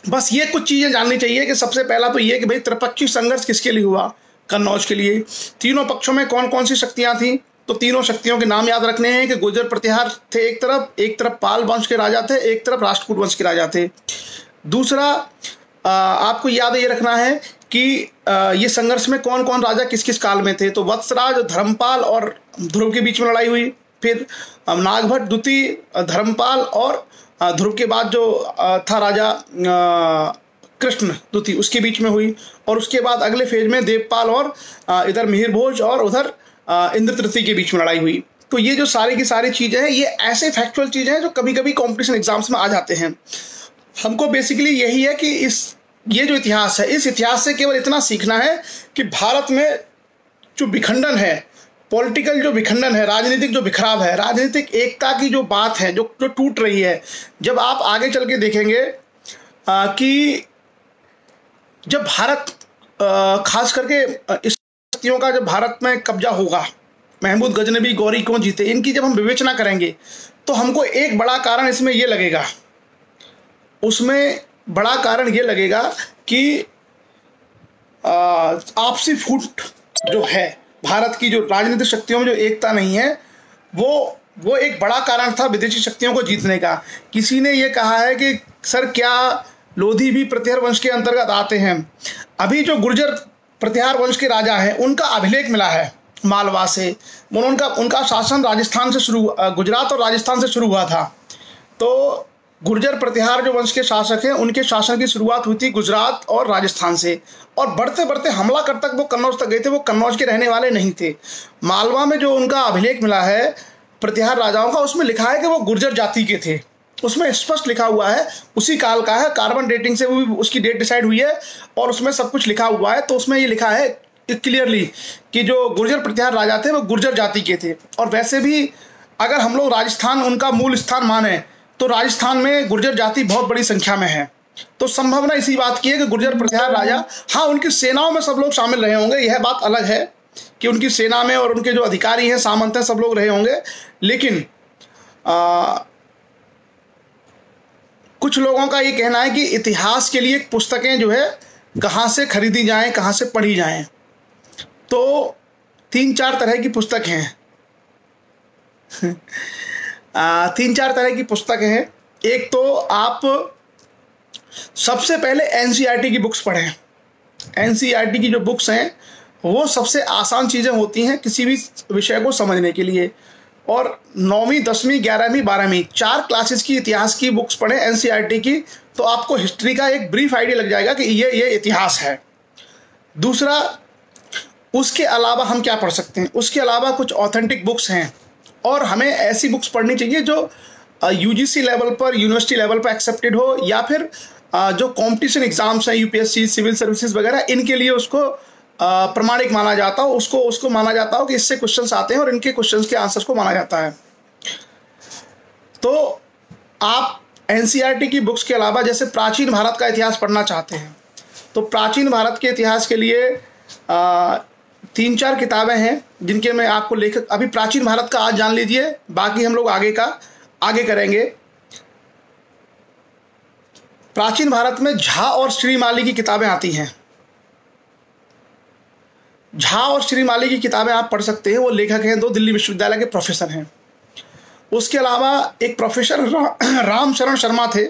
बस ये कुछ चीज़ें जाननी चाहिए कि सबसे पहला तो ये कि भाई त्रिपक्षीय संघर्ष किसके लिए हुआ, कन्नौज के लिए। तीनों पक्षों में कौन कौन सी शक्तियां थी, तो तीनों शक्तियों के नाम याद रखने हैं कि गुर्जर प्रतिहार थे एक तरफ पाल वंश के राजा थे, एक तरफ राष्ट्रकूट वंश के राजा थे। दूसरा आपको याद ये रखना है कि ये संघर्ष में कौन कौन राजा किस किस काल में थे। तो वत्सराज धर्मपाल और ध्रुव के बीच में लड़ाई हुई, फिर नागभट्ट द्वितीय धर्मपाल और ध्रुव के बाद जो था राजा कृष्ण द्वितीय उसके बीच में हुई, और उसके बाद अगले फेज में देवपाल और इधर मिहिर भोज और उधर इंद्र तृतीय के बीच में लड़ाई हुई। तो ये जो सारी की सारी चीज़ें हैं ये ऐसे फैक्चुअल चीज़ें हैं जो कभी कभी कॉम्पिटिशन एग्जाम्स में आ जाते हैं। हमको बेसिकली यही है कि ये जो इतिहास है, इस इतिहास से केवल इतना सीखना है कि भारत में जो विखंडन है, पॉलिटिकल जो विखंडन है, राजनीतिक जो बिखराव है, राजनीतिक एकता की जो बात है जो टूट रही है, जब आप आगे चल के देखेंगे कि जब भारत खास करके इस शक्तियों का जब भारत में कब्जा होगा, महमूद गजनबी गौरी क्यों जीते, इनकी जब हम विवेचना करेंगे तो हमको एक बड़ा कारण इसमें ये लगेगा, उसमें बड़ा कारण ये लगेगा कि आपसी फूट जो है, भारत की जो राजनीतिक शक्तियों में जो एकता नहीं है, वो एक बड़ा कारण था विदेशी शक्तियों को जीतने का। किसी ने ये कहा है कि सर क्या लोधी भी प्रतिहार वंश के अंतर्गत आते हैं। अभी जो गुर्जर प्रतिहार वंश के राजा हैं उनका अभिलेख मिला है मालवा से। उनका शासन राजस्थान से गुजरात और राजस्थान से शुरू हुआ था। तो गुर्जर प्रतिहार जो वंश के शासक हैं उनके शासन की शुरुआत हुई थी गुजरात और राजस्थान से, और बढ़ते बढ़ते हमला कर तक वो कन्नौज तक गए थे। वो कन्नौज के रहने वाले नहीं थे। मालवा में जो उनका अभिलेख मिला है प्रतिहार राजाओं का, उसमें लिखा है कि वो गुर्जर जाति के थे। उसमें स्पष्ट लिखा हुआ है, उसी काल का है, कार्बन डेटिंग से वो उसकी डेट डिसाइड हुई है और उसमें सब कुछ लिखा हुआ है। तो उसमें ये लिखा है क्लियरली कि जो गुर्जर प्रतिहार राजा थे वो गुर्जर जाति के थे। और वैसे भी अगर हम लोग राजस्थान उनका मूल स्थान माने तो राजस्थान में गुर्जर जाति बहुत बड़ी संख्या में है। तो संभावना इसी बात की है कि गुर्जर प्रतिहार राजा, हाँ उनकी सेनाओं में सब लोग शामिल रहे होंगे, यह बात अलग है कि उनकी सेना में और उनके जो अधिकारी हैं, सामंत हैं, सब लोग रहे होंगे। लेकिन कुछ लोगों का ये कहना है कि इतिहास के लिए पुस्तकें जो है कहाँ से खरीदी जाएं, कहाँ से पढ़ी जाएं। तो 3-4 तरह की पुस्तक हैं 3-4 तरह की पुस्तकें हैं। एक तो आप सबसे पहले एनसीईआरटी की बुक्स पढ़ें। एनसीईआरटी की जो बुक्स हैं वो सबसे आसान चीज़ें होती हैं किसी भी विषय को समझने के लिए। और 9वीं 10वीं 11वीं 12वीं 4 क्लासेस की इतिहास की बुक्स पढ़ें एनसीईआरटी की, तो आपको हिस्ट्री का एक ब्रीफ आइडिया लग जाएगा कि ये इतिहास है। दूसरा, उसके अलावा हम क्या पढ़ सकते हैं, उसके अलावा कुछ ऑथेंटिक बुक्स हैं और हमें ऐसी बुक्स पढ़नी चाहिए जो यूजीसी लेवल पर, यूनिवर्सिटी लेवल पर एक्सेप्टेड हो, या फिर जो कंपटीशन एग्जाम्स हैं यूपीएससी, सिविल सर्विसेज वगैरह, इनके लिए उसको प्रमाणिक माना जाता हो, उसको माना जाता हो कि इससे क्वेश्चंस आते हैं और इनके क्वेश्चंस के आंसर्स को माना जाता है। तो आप एनसीईआरटी की बुक्स के अलावा जैसे प्राचीन भारत का इतिहास पढ़ना चाहते हैं तो प्राचीन भारत के इतिहास के लिए 3-4 किताबें हैं जिनके मैं आपको लेखक, अभी प्राचीन भारत का आज जान लीजिए, बाकी हम लोग आगे करेंगे। प्राचीन भारत में झा और श्रीमाली की किताबें आती हैं। झा और श्रीमाली की किताबें आप पढ़ सकते हैं। वो लेखक हैं, 2 दिल्ली विश्वविद्यालय के प्रोफेसर हैं। उसके अलावा एक प्रोफेसर रामशरण शर्मा थे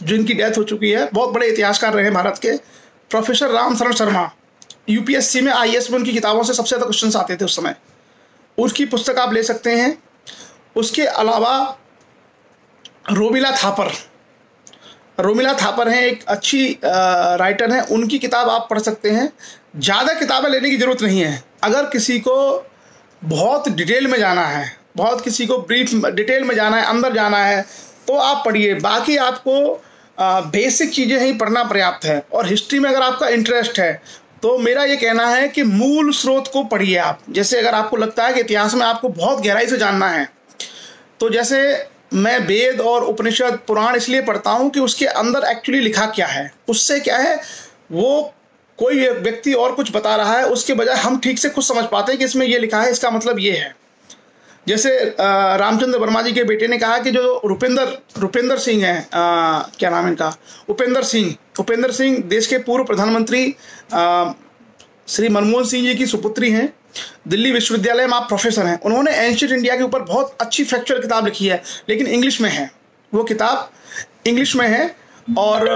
जिनकी डेथ हो चुकी है, बहुत बड़े इतिहासकार रहे भारत के। प्रोफेसर रामशरण शर्मा, यूपीएससी में आईएएस में उनकी किताबों से सबसे ज़्यादा क्वेश्चंस आते थे उस समय। उसकी पुस्तक आप ले सकते हैं। उसके अलावा रोमिला थापर हैं, एक अच्छी राइटर हैं, उनकी किताब आप पढ़ सकते हैं। ज़्यादा किताबें लेने की ज़रूरत नहीं है। अगर किसी को बहुत डिटेल में जाना है, बहुत किसी को ब्रीफ डिटेल में जाना है, अंदर जाना है, तो आप पढ़िए। बाकी आपको बेसिक चीज़ें ही पढ़ना पर्याप्त है। और हिस्ट्री में अगर आपका इंटरेस्ट है तो मेरा ये कहना है कि मूल स्रोत को पढ़िए आप। जैसे अगर आपको लगता है कि इतिहास में आपको बहुत गहराई से जानना है, तो जैसे मैं वेद और उपनिषद पुराण इसलिए पढ़ता हूँ कि उसके अंदर एक्चुअली लिखा क्या है। उससे क्या है, वो कोई व्यक्ति और कुछ बता रहा है, उसके बजाय हम ठीक से खुद समझ पाते हैं कि इसमें ये लिखा है, इसका मतलब ये है। जैसे रामचंद्र वर्मा जी के बेटे ने कहा कि जो रुपेंद्र सिंह हैं, क्या नाम है इनका, उपेंद्र सिंह देश के पूर्व प्रधानमंत्री श्री मनमोहन सिंह जी की सुपुत्री हैं। दिल्ली विश्वविद्यालय में आप प्रोफेसर हैं। उन्होंने एंशिएंट इंडिया के ऊपर बहुत अच्छी फैक्चुअल किताब लिखी है, लेकिन इंग्लिश में है। वो किताब इंग्लिश में है और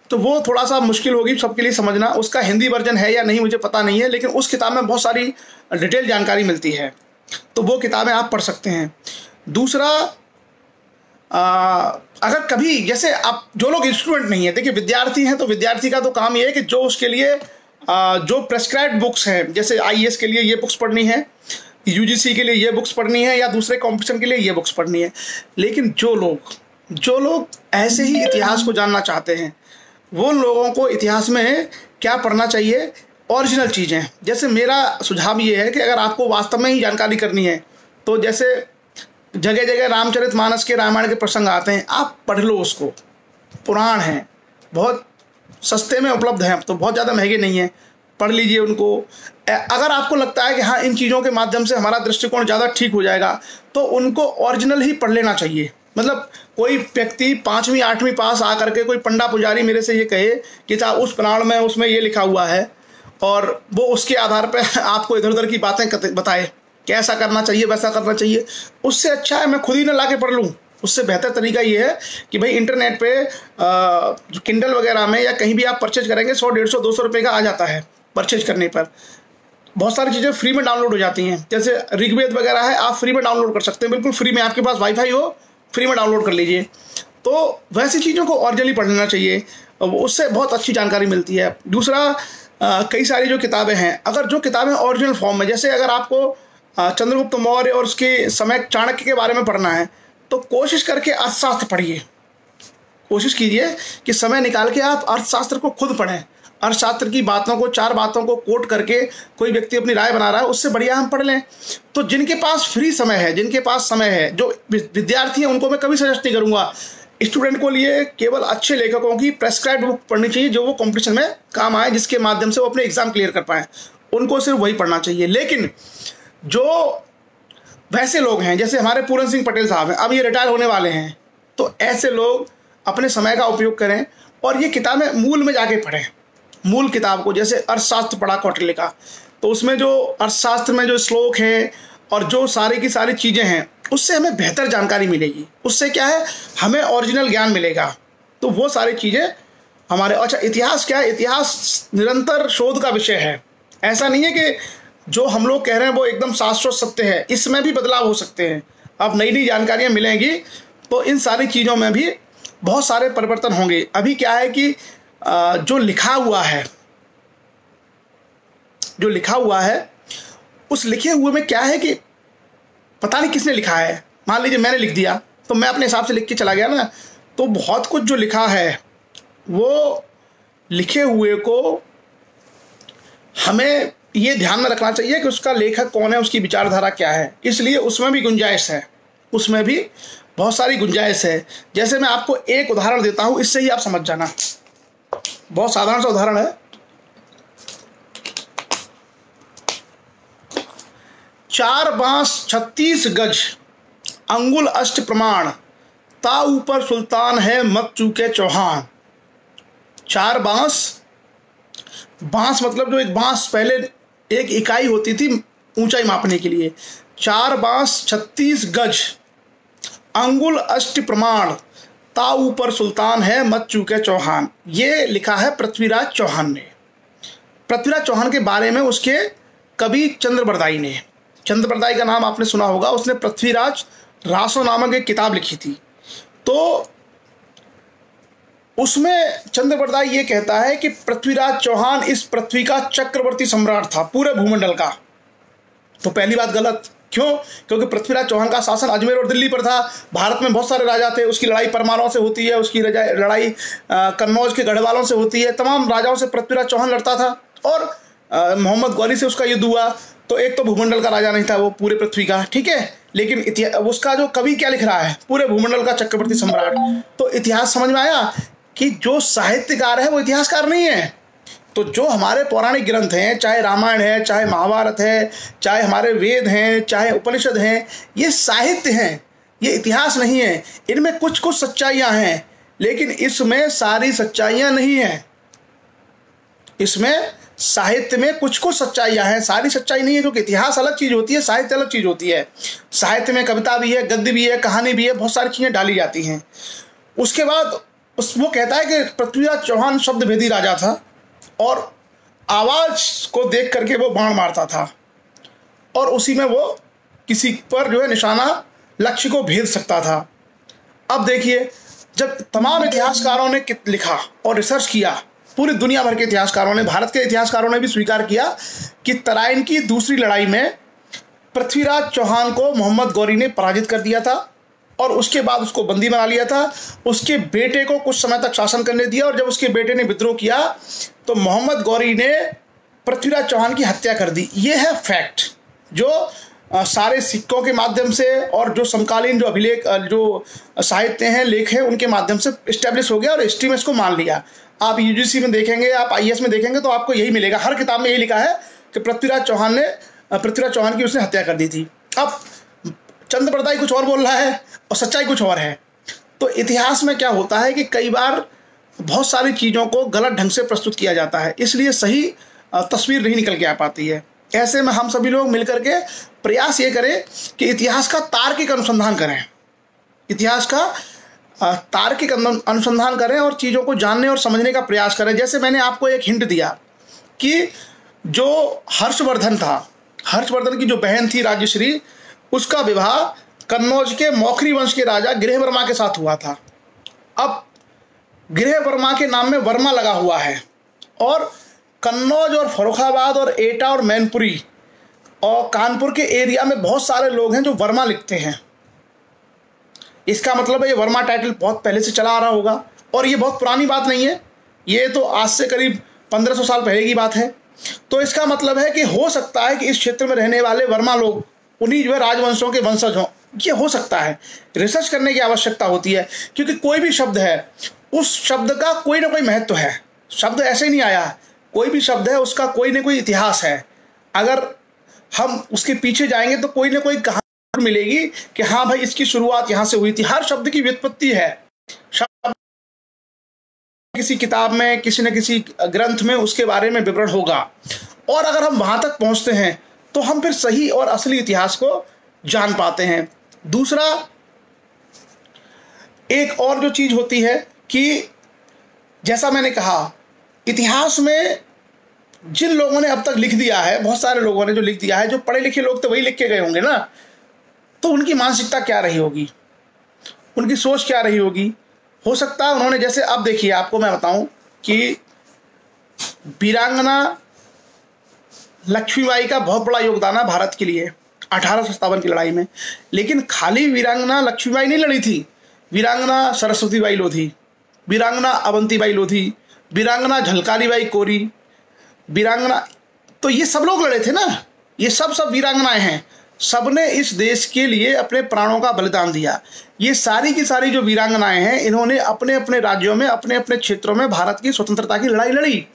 तो वो थोड़ा सा मुश्किल होगी सबके लिए समझना। उसका हिंदी वर्जन है या नहीं मुझे पता नहीं है, लेकिन उस किताब में बहुत सारी डिटेल जानकारी मिलती है, तो वो किताबें आप पढ़ सकते हैं। दूसरा, अगर कभी जैसे आप जो लोग स्टूडेंट नहीं है, देखिए विद्यार्थी हैं तो विद्यार्थी का तो काम ये है कि जो उसके लिए जो प्रेस्क्राइब्ड बुक्स हैं, जैसे आईएएस के लिए ये बुक्स पढ़नी है, यूजीसी के लिए ये बुक्स पढ़नी है, या दूसरे कॉम्पिटिशन के लिए ये बुक्स पढ़नी है। लेकिन जो लोग ऐसे ही इतिहास को जानना चाहते हैं, वो लोगों को इतिहास में क्या पढ़ना चाहिए, ओरिजिनल चीज़ें। जैसे मेरा सुझाव ये है कि अगर आपको वास्तव में ही जानकारी करनी है तो जैसे जगह जगह रामचरितमानस के, रामायण के प्रसंग आते हैं, आप पढ़ लो उसको। पुराण हैं, बहुत सस्ते में उपलब्ध हैं, तो बहुत ज़्यादा महंगे नहीं हैं, पढ़ लीजिए उनको। अगर आपको लगता है कि हाँ इन चीज़ों के माध्यम से हमारा दृष्टिकोण ज़्यादा ठीक हो जाएगा, तो उनको ओरिजिनल ही पढ़ लेना चाहिए। मतलब कोई व्यक्ति 5वीं 8वीं पास आ करके कोई पंडा पुजारी मेरे से ये कहे कि साहब उस पुराण में उसमें ये लिखा हुआ है, और वो उसके आधार पर आपको इधर उधर की बातें बताए कि ऐसा करना चाहिए, वैसा करना चाहिए, उससे अच्छा है मैं खुद ही ना ला के पढ़ लूँ। उससे बेहतर तरीका ये है कि भाई इंटरनेट पे किंडल वगैरह में या कहीं भी आप परचेज करेंगे 100, 150, 200 रुपये का आ जाता है। परचेज करने पर बहुत सारी चीज़ें फ्री में डाउनलोड हो जाती हैं। जैसे ऋग्वेद वगैरह है, आप फ्री में डाउनलोड कर सकते हैं, बिल्कुल फ्री में। आपके पास वाईफाई हो, फ्री में डाउनलोड कर लीजिए। तो वैसी चीज़ों को ओरिजिनली पढ़ लेना चाहिए, उससे बहुत अच्छी जानकारी मिलती है। दूसरा, कई सारी जो किताबें हैं, अगर जो किताबें ओरिजिनल फॉर्म में, जैसे अगर आपको चंद्रगुप्त मौर्य और उसके समय चाणक्य के बारे में पढ़ना है, तो कोशिश करके अर्थशास्त्र पढ़िए। कोशिश कीजिए कि समय निकाल के आप अर्थशास्त्र को खुद पढ़ें। अर्थशास्त्र की बातों को, 4 बातों को कोट करके कोई व्यक्ति अपनी राय बना रहा है, उससे बढ़िया हम पढ़ लें। तो जिनके पास फ्री समय है, जिनके पास समय है, जो विद्यार्थी हैं, उनको मैं कभी सजेस्ट नहीं करूँगा। स्टूडेंट को लिए केवल अच्छे लेखकों की प्रेस्क्राइब्ड बुक पढ़नी चाहिए, जो वो कॉम्पिटिशन में काम आए, जिसके माध्यम से वो अपने एग्जाम क्लियर कर पाएँ, उनको सिर्फ वही पढ़ना चाहिए। लेकिन जो वैसे लोग हैं, जैसे हमारे पूरन सिंह पटेल साहब हैं, अब ये रिटायर होने वाले हैं, तो ऐसे लोग अपने समय का उपयोग करें और ये किताबें मूल में जाके पढ़ें। मूल किताब को, जैसे अर्थशास्त्र पढ़ा कौटिल्य का, तो उसमें जो अर्थशास्त्र में जो श्लोक हैं और जो सारी की सारी चीज़ें हैं, उससे हमें बेहतर जानकारी मिलेगी। उससे क्या है, हमें ओरिजिनल ज्ञान मिलेगा। तो वो सारी चीज़ें हमारे। अच्छा, इतिहास क्या है? इतिहास निरंतर शोध का विषय है। ऐसा नहीं है कि जो हम लोग कह रहे हैं वो एकदम शाश्वत सत्य है, इसमें भी बदलाव हो सकते हैं। अब नई नई जानकारियाँ मिलेंगी तो इन सारी चीज़ों में भी बहुत सारे परिवर्तन होंगे। अभी क्या है कि जो लिखा हुआ है उस लिखे हुए में क्या है कि पता नहीं किसने लिखा है। मान लीजिए मैंने लिख दिया, तो मैं अपने हिसाब से लिख के चला गया ना, तो बहुत कुछ जो लिखा है वो लिखे हुए को हमें ये ध्यान में रखना चाहिए कि उसका लेखक कौन है, उसकी विचारधारा क्या है, इसलिए उसमें भी गुंजाइश है, उसमें भी बहुत सारी गुंजाइश है। जैसे मैं आपको एक उदाहरण देता हूं, इससे ही आप समझ जाना। बहुत साधारण सा उदाहरण है। 4 बांस 36 गज अंगुल अष्ट प्रमाण, ता ऊपर सुल्तान है मत चूके चौहान। 4 बांस, बांस मतलब जो एक बांस पहले एक इकाई होती थी ऊंचाई मापने के लिए। 4 बांस 36 गज अंगुल अष्ट प्रमाण, ता ऊपर सुल्तान है मत चूके चौहान। ये लिखा है पृथ्वीराज चौहान ने। पृथ्वीराज चौहान के बारे में उसके कवि चंद्रबरदाई ने, चंद्रबरदाई का नाम आपने सुना होगा, उसने पृथ्वीराज रासो नामक एक किताब लिखी थी। तो उसमें चंद्रबरदाई ये कहता है कि पृथ्वीराज चौहान इस पृथ्वी का चक्रवर्ती सम्राट था, पूरे भूमंडल का। तो पहली बात गलत, क्यों? क्योंकि पृथ्वीराज चौहान का शासन अजमेर और दिल्ली पर था। भारत में बहुत सारे राजा थे, उसकी लड़ाई परमारों से होती है, उसकी लड़ाई कन्नौज के गढ़वालों से होती है, तमाम राजाओं से पृथ्वीराज चौहान लड़ता था। और मोहम्मद गौरी से उसका युद्ध हुआ। तो एक तो भूमंडल का राजा नहीं था वो, पूरे पृथ्वी का, ठीक है। लेकिन उसका जो कवि क्या लिख रहा है, पूरे भूमंडल का चक्रवर्ती सम्राट। तो इतिहास समझ में आया कि जो साहित्यकार है वो इतिहासकार नहीं है। तो जो हमारे पौराणिक ग्रंथ हैं, चाहे रामायण है, चाहे महाभारत है, चाहे हमारे वेद हैं, चाहे उपनिषद हैं, ये साहित्य हैं, ये इतिहास नहीं है। इनमें कुछ कुछ सच्चाइयाँ हैं, लेकिन इसमें सारी सच्चाइयाँ नहीं हैं। इसमें साहित्य में कुछ कुछ सच्चाइयाँ हैं, सारी सच्चाई नहीं है। क्योंकि इतिहास अलग चीज़ होती है, साहित्य अलग चीज़ होती है। साहित्य में कविता भी है, गद्य भी है, कहानी भी है, बहुत सारी चीज़ें डाली जाती हैं। उसके बाद वो कहता है कि पृथ्वीराज चौहान शब्द भेदी राजा था और आवाज को देख करके वो बाण मारता था और उसी में वो किसी पर जो है निशाना लक्ष्य को भेद सकता था। अब देखिए, जब तमाम इतिहासकारों ने लिखा और रिसर्च किया, पूरी दुनिया भर के इतिहासकारों ने, भारत के इतिहासकारों ने भी स्वीकार किया कि तराइन की दूसरी लड़ाई में पृथ्वीराज चौहान को मोहम्मद गौरी ने पराजित कर दिया था और उसके बाद उसको बंदी बना लिया था। उसके बेटे को कुछ समय तक शासन करने दिया और जब उसके बेटे ने विद्रोह किया तो मोहम्मद गौरी ने पृथ्वीराज चौहान की हत्या कर दी। ये है फैक्ट, जो सारे सिक्कों के माध्यम से और जो समकालीन जो अभिलेख, जो साहित्य हैं, लेख हैं, उनके माध्यम से इस्टेब्लिश हो गया और हिस्ट्री में इसको मान लिया। आप यूजीसी में देखेंगे, आप आईएएस में देखेंगे तो आपको यही मिलेगा। हर किताब में यही लिखा है कि पृथ्वीराज चौहान की उसने हत्या कर दी थी। अब चंद्रबरदाई कुछ और बोल रहा है और सच्चाई कुछ और है। तो इतिहास में क्या होता है कि कई बार बहुत सारी चीज़ों को गलत ढंग से प्रस्तुत किया जाता है, इसलिए सही तस्वीर नहीं निकल के आ पाती है। ऐसे में हम सभी लोग मिलकर के प्रयास ये करें कि इतिहास का तार्किक अनुसंधान करें, इतिहास का तार्किक अनुसंधान करें और चीज़ों को जानने और समझने का प्रयास करें। जैसे मैंने आपको एक हिंट दिया कि जो हर्षवर्धन था, हर्षवर्धन की जो बहन थी राज्यश्री, उसका विवाह कन्नौज के मौखरी वंश के राजा गृहवर्मा के साथ हुआ था। अब गृहवर्मा के नाम में वर्मा लगा हुआ है और कन्नौज और फर्रुखाबाद और एटा और मैनपुरी और कानपुर के एरिया में बहुत सारे लोग हैं जो वर्मा लिखते हैं। इसका मतलब है ये वर्मा टाइटल बहुत पहले से चला आ रहा होगा और ये बहुत पुरानी बात नहीं है, ये तो आज से करीब 1500 साल पहले की बात है। तो इसका मतलब है कि हो सकता है कि इस क्षेत्र में रहने वाले वर्मा लोग उन्हीं जो है राजवंशों के वंशज हों, ये हो सकता है। रिसर्च करने की आवश्यकता होती है क्योंकि कोई भी शब्द है, उस शब्द का कोई ना कोई महत्व है। शब्द ऐसे ही नहीं आया, कोई भी शब्द है उसका कोई ना कोई इतिहास है। अगर हम उसके पीछे जाएंगे तो कोई ना कोई कहानी मिलेगी कि हाँ भाई इसकी शुरुआत यहाँ से हुई थी। हर शब्द की व्युत्पत्ति है, शब्द किसी किताब में, किसी न किसी ग्रंथ में उसके बारे में विवरण होगा और अगर हम वहां तक पहुंचते हैं तो हम फिर सही और असली इतिहास को जान पाते हैं। दूसरा, एक और जो चीज होती है कि जैसा मैंने कहा, इतिहास में जिन लोगों ने अब तक लिख दिया है, बहुत सारे लोगों ने जो लिख दिया है, जो पढ़े लिखे लोग तो वही लिख के गए होंगे ना, तो उनकी मानसिकता क्या रही होगी, उनकी सोच क्या रही होगी। हो सकता है उन्होंने, जैसे अब देखिए आपको मैं बताऊं कि वीरांगना लक्ष्मीबाई का बहुत बड़ा योगदान है भारत के लिए 1857 की लड़ाई में। लेकिन खाली वीरांगना लक्ष्मीबाई नहीं लड़ी थी, वीरांगना सरस्वतीबाई लोधी, वीरांगना अवंतीबाई लोधी, वीरांगना झलकारीबाई कोरी, वीरांगना तो ये सब लोग लड़े थे ना, ये सब वीरांगनाएं हैं, सबने इस देश के लिए अपने प्राणों का बलिदान दिया। ये सारी की सारी जो वीरांगनाएं हैं, इन्होंने अपने अपने राज्यों में, अपने अपने क्षेत्रों में भारत की स्वतंत्रता की लड़ाई लड़ी।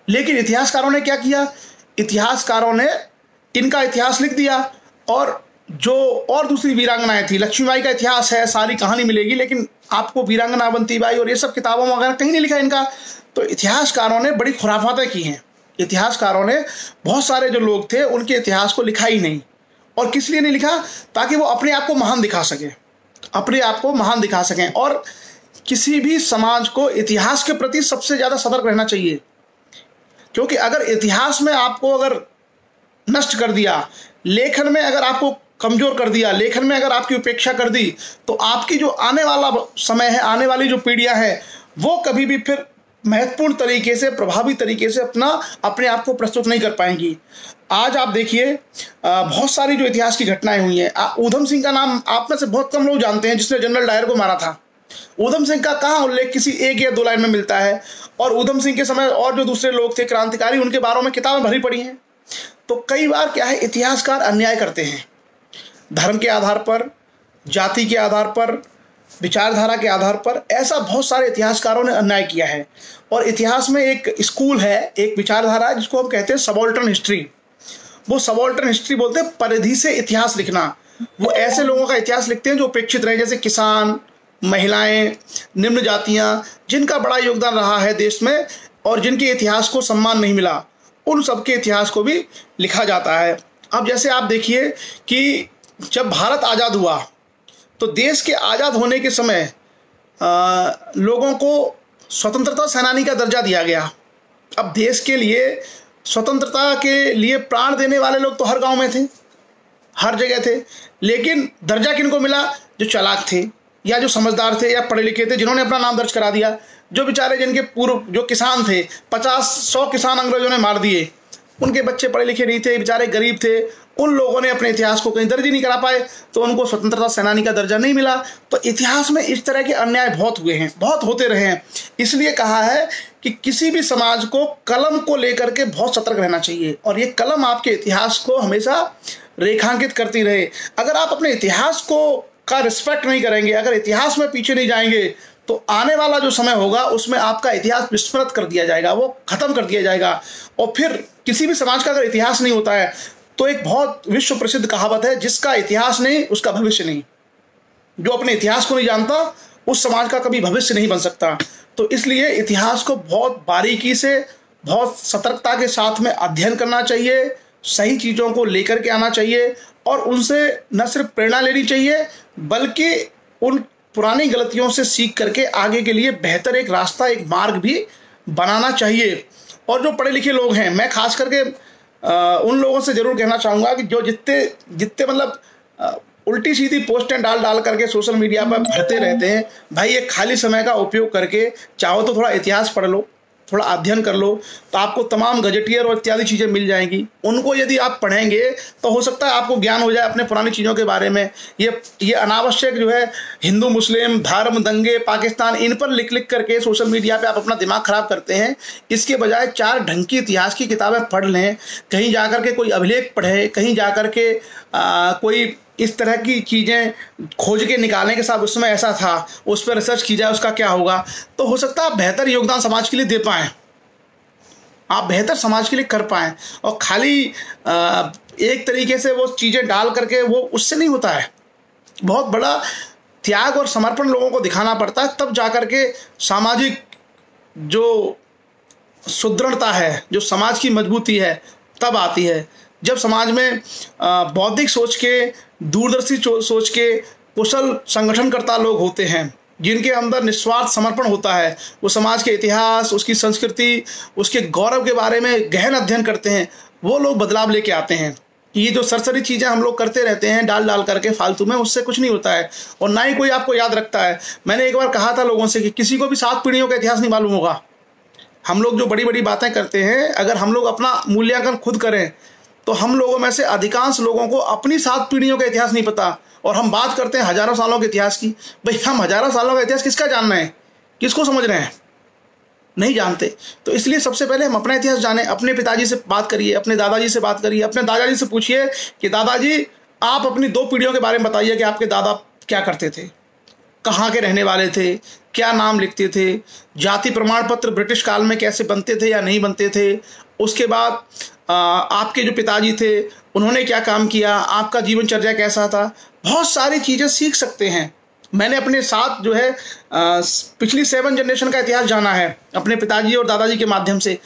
लेकिन इतिहासकारों ने क्या किया? इतिहासकारों ने इनका इतिहास लिख दिया, और जो और दूसरी वीरांगनाएं थी, लक्ष्मीबाई का इतिहास है, सारी कहानी मिलेगी, लेकिन आपको वीरांगना अवंतीबाई और ये सब किताबों में वगैरह कहीं नहीं लिखा इनका। तो इतिहासकारों ने बड़ी खुराफातें की हैं। इतिहासकारों ने बहुत सारे जो लोग थे उनके इतिहास को लिखा ही नहीं। और किस लिए नहीं लिखा? ताकि वो अपने आप को महान दिखा सके, अपने आप को महान दिखा सकें। और किसी भी समाज को इतिहास के प्रति सबसे ज़्यादा सतर्क रहना चाहिए, क्योंकि अगर इतिहास में आपको अगर नष्ट कर दिया, लेखन में अगर आपको कमजोर कर दिया, लेखन में अगर आपकी उपेक्षा कर दी, तो आपकी जो आने वाला समय है, आने वाली जो पीढ़ियां हैं, वो कभी भी फिर महत्वपूर्ण तरीके से, प्रभावी तरीके से अपने आप को प्रस्तुत नहीं कर पाएंगी। आज आप देखिए बहुत सारी जो इतिहास की घटनाएं हुई हैं। ऊधम सिंह का नाम आप में से बहुत कम लोग जानते हैं, जिसने जनरल डायर को मारा था। ऊधम सिंह का कहाँ उल्लेख किसी एक या दो लाइन में मिलता है? और ऊधम सिंह के समय और जो दूसरे लोग थे क्रांतिकारी, उनके बारे में किताबें भरी पड़ी हैं। तो कई बार क्या है, इतिहासकार अन्याय करते हैं, धर्म के आधार पर, जाति के आधार पर, विचारधारा के आधार पर। ऐसा बहुत सारे इतिहासकारों ने अन्याय किया है। और इतिहास में एक स्कूल है, एक विचारधारा है, जिसको हम कहते हैं सबॉल्टर्न हिस्ट्री। वो सबॉल्टर्न हिस्ट्री बोलते हैं परिधि से इतिहास लिखना। वो ऐसे लोगों का इतिहास लिखते हैं जो उपेक्षित रहे, जैसे किसान, महिलाएं, निम्न जातियां, जिनका बड़ा योगदान रहा है देश में और जिनके इतिहास को सम्मान नहीं मिला, उन सबके इतिहास को भी लिखा जाता है। अब जैसे आप देखिए कि जब भारत आज़ाद हुआ, तो देश के आज़ाद होने के समय लोगों को स्वतंत्रता सेनानी का दर्जा दिया गया। अब देश के लिए, स्वतंत्रता के लिए प्राण देने वाले लोग तो हर गांव में थे, हर जगह थे, लेकिन दर्जा किनको मिला? जो चालाक थे, या जो समझदार थे, या पढ़े लिखे थे, जिन्होंने अपना नाम दर्ज करा दिया। जो बेचारे, जिनके पूर्व जो किसान थे, 50-100 किसान अंग्रेजों ने मार दिए, उनके बच्चे पढ़े लिखे नहीं थे, बेचारे गरीब थे, उन लोगों ने अपने इतिहास को कहीं दर्ज ही नहीं करा पाए, तो उनको स्वतंत्रता सेनानी का दर्जा नहीं मिला। तो इतिहास में इस तरह के अन्याय बहुत हुए हैं, बहुत होते रहे हैं। इसलिए कहा है कि किसी भी समाज को कलम को लेकर के बहुत सतर्क रहना चाहिए, और ये कलम आपके इतिहास को हमेशा रेखांकित करती रहे। अगर आप अपने इतिहास का रिस्पेक्ट नहीं करेंगे, अगर इतिहास में पीछे नहीं जाएंगे, तो आने वाला जो समय होगा उसमें आपका इतिहास विस्मृत कर दिया जाएगा, वो खत्म कर दिया जाएगा। और फिर किसी भी समाज का अगर इतिहास नहीं होता है, तो एक बहुत विश्व प्रसिद्ध कहावत है, जिसका इतिहास नहीं उसका भविष्य नहीं। जो अपने इतिहास को नहीं जानता, उस समाज का कभी भविष्य नहीं बन सकता। तो इसलिए इतिहास को बहुत बारीकी से, बहुत सतर्कता के साथ में अध्ययन करना चाहिए, सही चीज़ों को लेकर के आना चाहिए, और उनसे न सिर्फ प्रेरणा लेनी चाहिए, बल्कि उन पुरानी गलतियों से सीख करके आगे के लिए बेहतर एक रास्ता, एक मार्ग भी बनाना चाहिए। और जो पढ़े लिखे लोग हैं, मैं खास करके उन लोगों से जरूर कहना चाहूँगा कि जो जितने मतलब उल्टी सीधी पोस्टें डाल करके सोशल मीडिया पर भरते रहते हैं, भाई ये खाली समय का उपयोग करके चाहो तो थोड़ा इतिहास पढ़ लो, थोड़ा अध्ययन कर लो, तो आपको तमाम गजेटियर और इत्यादि चीज़ें मिल जाएंगी। उनको यदि आप पढ़ेंगे तो हो सकता है आपको ज्ञान हो जाए अपने पुरानी चीज़ों के बारे में। ये अनावश्यक जो है हिंदू मुस्लिम, धर्म, दंगे, पाकिस्तान, इन पर लिख करके सोशल मीडिया पे आप अपना दिमाग खराब करते हैं। इसके बजाय 4 ढंग की इतिहास की किताबें पढ़ लें, कहीं जा कर के कोई अभिलेख पढ़ें, कहीं जा कर के कोई इस तरह की चीज़ें खोज के निकालने के साथ उसमें ऐसा था, उस पर रिसर्च की जाए, उसका क्या होगा, तो हो सकता है आप बेहतर योगदान समाज के लिए दे पाएँ, आप बेहतर समाज के लिए कर पाएँ। और खाली एक तरीके से वो चीज़ें डाल करके वो उससे नहीं होता है। बहुत बड़ा त्याग और समर्पण लोगों को दिखाना पड़ता है, तब जा कर के सामाजिक जो सुदृढ़ता है, जो समाज की मजबूती है, तब आती है। जब समाज में बौद्धिक सोच के, दूरदर्शी सोच के कुशल संगठनकर्ता लोग होते हैं, जिनके अंदर निस्वार्थ समर्पण होता है, वो समाज के इतिहास, उसकी संस्कृति, उसके गौरव के बारे में गहन अध्ययन करते हैं, वो लोग बदलाव लेके आते हैं। ये जो सरसरी चीज़ें हम लोग करते रहते हैं डाल करके फालतू में, उससे कुछ नहीं होता है, और ना ही कोई आपको याद रखता है। मैंने एक बार कहा था लोगों से कि किसी को भी 7 पीढ़ियों का इतिहास नहीं मालूम होगा। हम लोग जो बड़ी बड़ी बातें करते हैं, अगर हम लोग अपना मूल्यांकन खुद करें, तो हम लोगों में से अधिकांश लोगों को अपनी 7 पीढ़ियों का इतिहास नहीं पता, और हम बात करते हैं हजारों सालों के इतिहास की। भाई हम हजारों सालों का इतिहास किसका जानना है, किसको समझ रहे हैं? नहीं जानते। तो इसलिए सबसे पहले हम अपना इतिहास जानें। अपने पिताजी से बात करिए, अपने दादाजी से बात करिए, अपने दादाजी से पूछिए कि दादाजी आप अपनी 2 पीढ़ियों के बारे में बताइए कि आपके दादा क्या करते थे, कहाँ के रहने वाले थे, क्या नाम लिखते थे, जाति प्रमाण पत्र ब्रिटिश काल में कैसे बनते थे या नहीं बनते थे, उसके बाद आपके जो पिताजी थे उन्होंने क्या काम किया, आपका जीवनचर्या कैसा था, बहुत सारी चीज़ें सीख सकते हैं। मैंने अपने साथ जो है पिछली 7 जनरेशन का इतिहास जाना है, अपने पिताजी और दादाजी के माध्यम से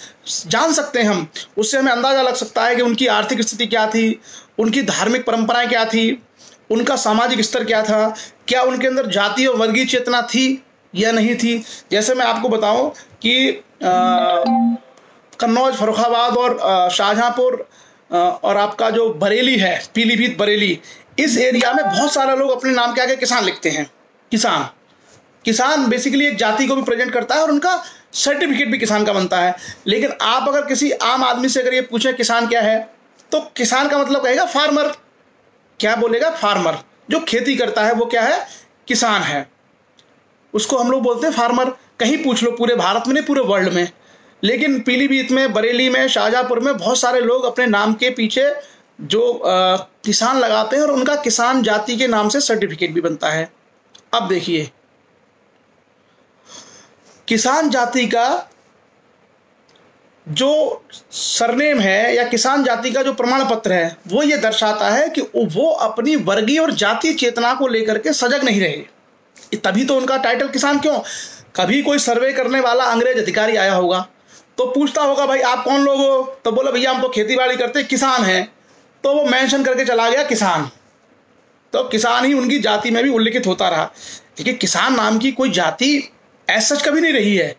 जान सकते हैं हम। उससे हमें अंदाज़ा लग सकता है कि उनकी आर्थिक स्थिति क्या थी, उनकी धार्मिक परंपराएं क्या थी, उनका सामाजिक स्तर क्या था, क्या उनके अंदर जाति और वर्गीय चेतना थी या नहीं थी। जैसे मैं आपको बताऊं कि कन्नौज, फर्रुखाबाद और शाहजहांपुर और आपका जो बरेली है, पीलीभीत बरेली, इस एरिया में बहुत सारे लोग अपने नाम के आगे किसान लिखते हैं। किसान बेसिकली एक जाति को भी प्रेजेंट करता है और उनका सर्टिफिकेट भी किसान का बनता है। लेकिन आप अगर किसी आम आदमी से अगर ये पूछे किसान क्या है, तो किसान का मतलब कहेगा फार्मर। क्या बोलेगा? फार्मर। जो खेती करता है वो क्या है? किसान है। उसको हम लोग बोलते हैं फार्मर। कहीं पूछ लो, पूरे भारत में नहीं, पूरे वर्ल्ड में। लेकिन पीलीभीत में, बरेली में, शाहजहांपुर में बहुत सारे लोग अपने नाम के पीछे जो किसान लगाते हैं और उनका किसान जाति के नाम से सर्टिफिकेट भी बनता है। अब देखिए, किसान जाति का जो सरनेम है या किसान जाति का जो प्रमाण पत्र है वो ये दर्शाता है कि वो अपनी वर्गीय और जातीय चेतना को लेकर के सजग नहीं रहे। तभी तो उनका टाइटल किसान क्यों? कभी कोई सर्वे करने वाला अंग्रेज अधिकारी आया होगा तो पूछता होगा, भाई आप कौन लोग हो? तो बोला, भैया हम तो खेती बाड़ी करते, किसान हैं। तो वो मेंशन करके चला गया किसान। तो किसान ही उनकी जाति में भी उल्लिखित होता रहा। देखिए, किसान नाम की कोई जाति ऐसा कभी नहीं रही है।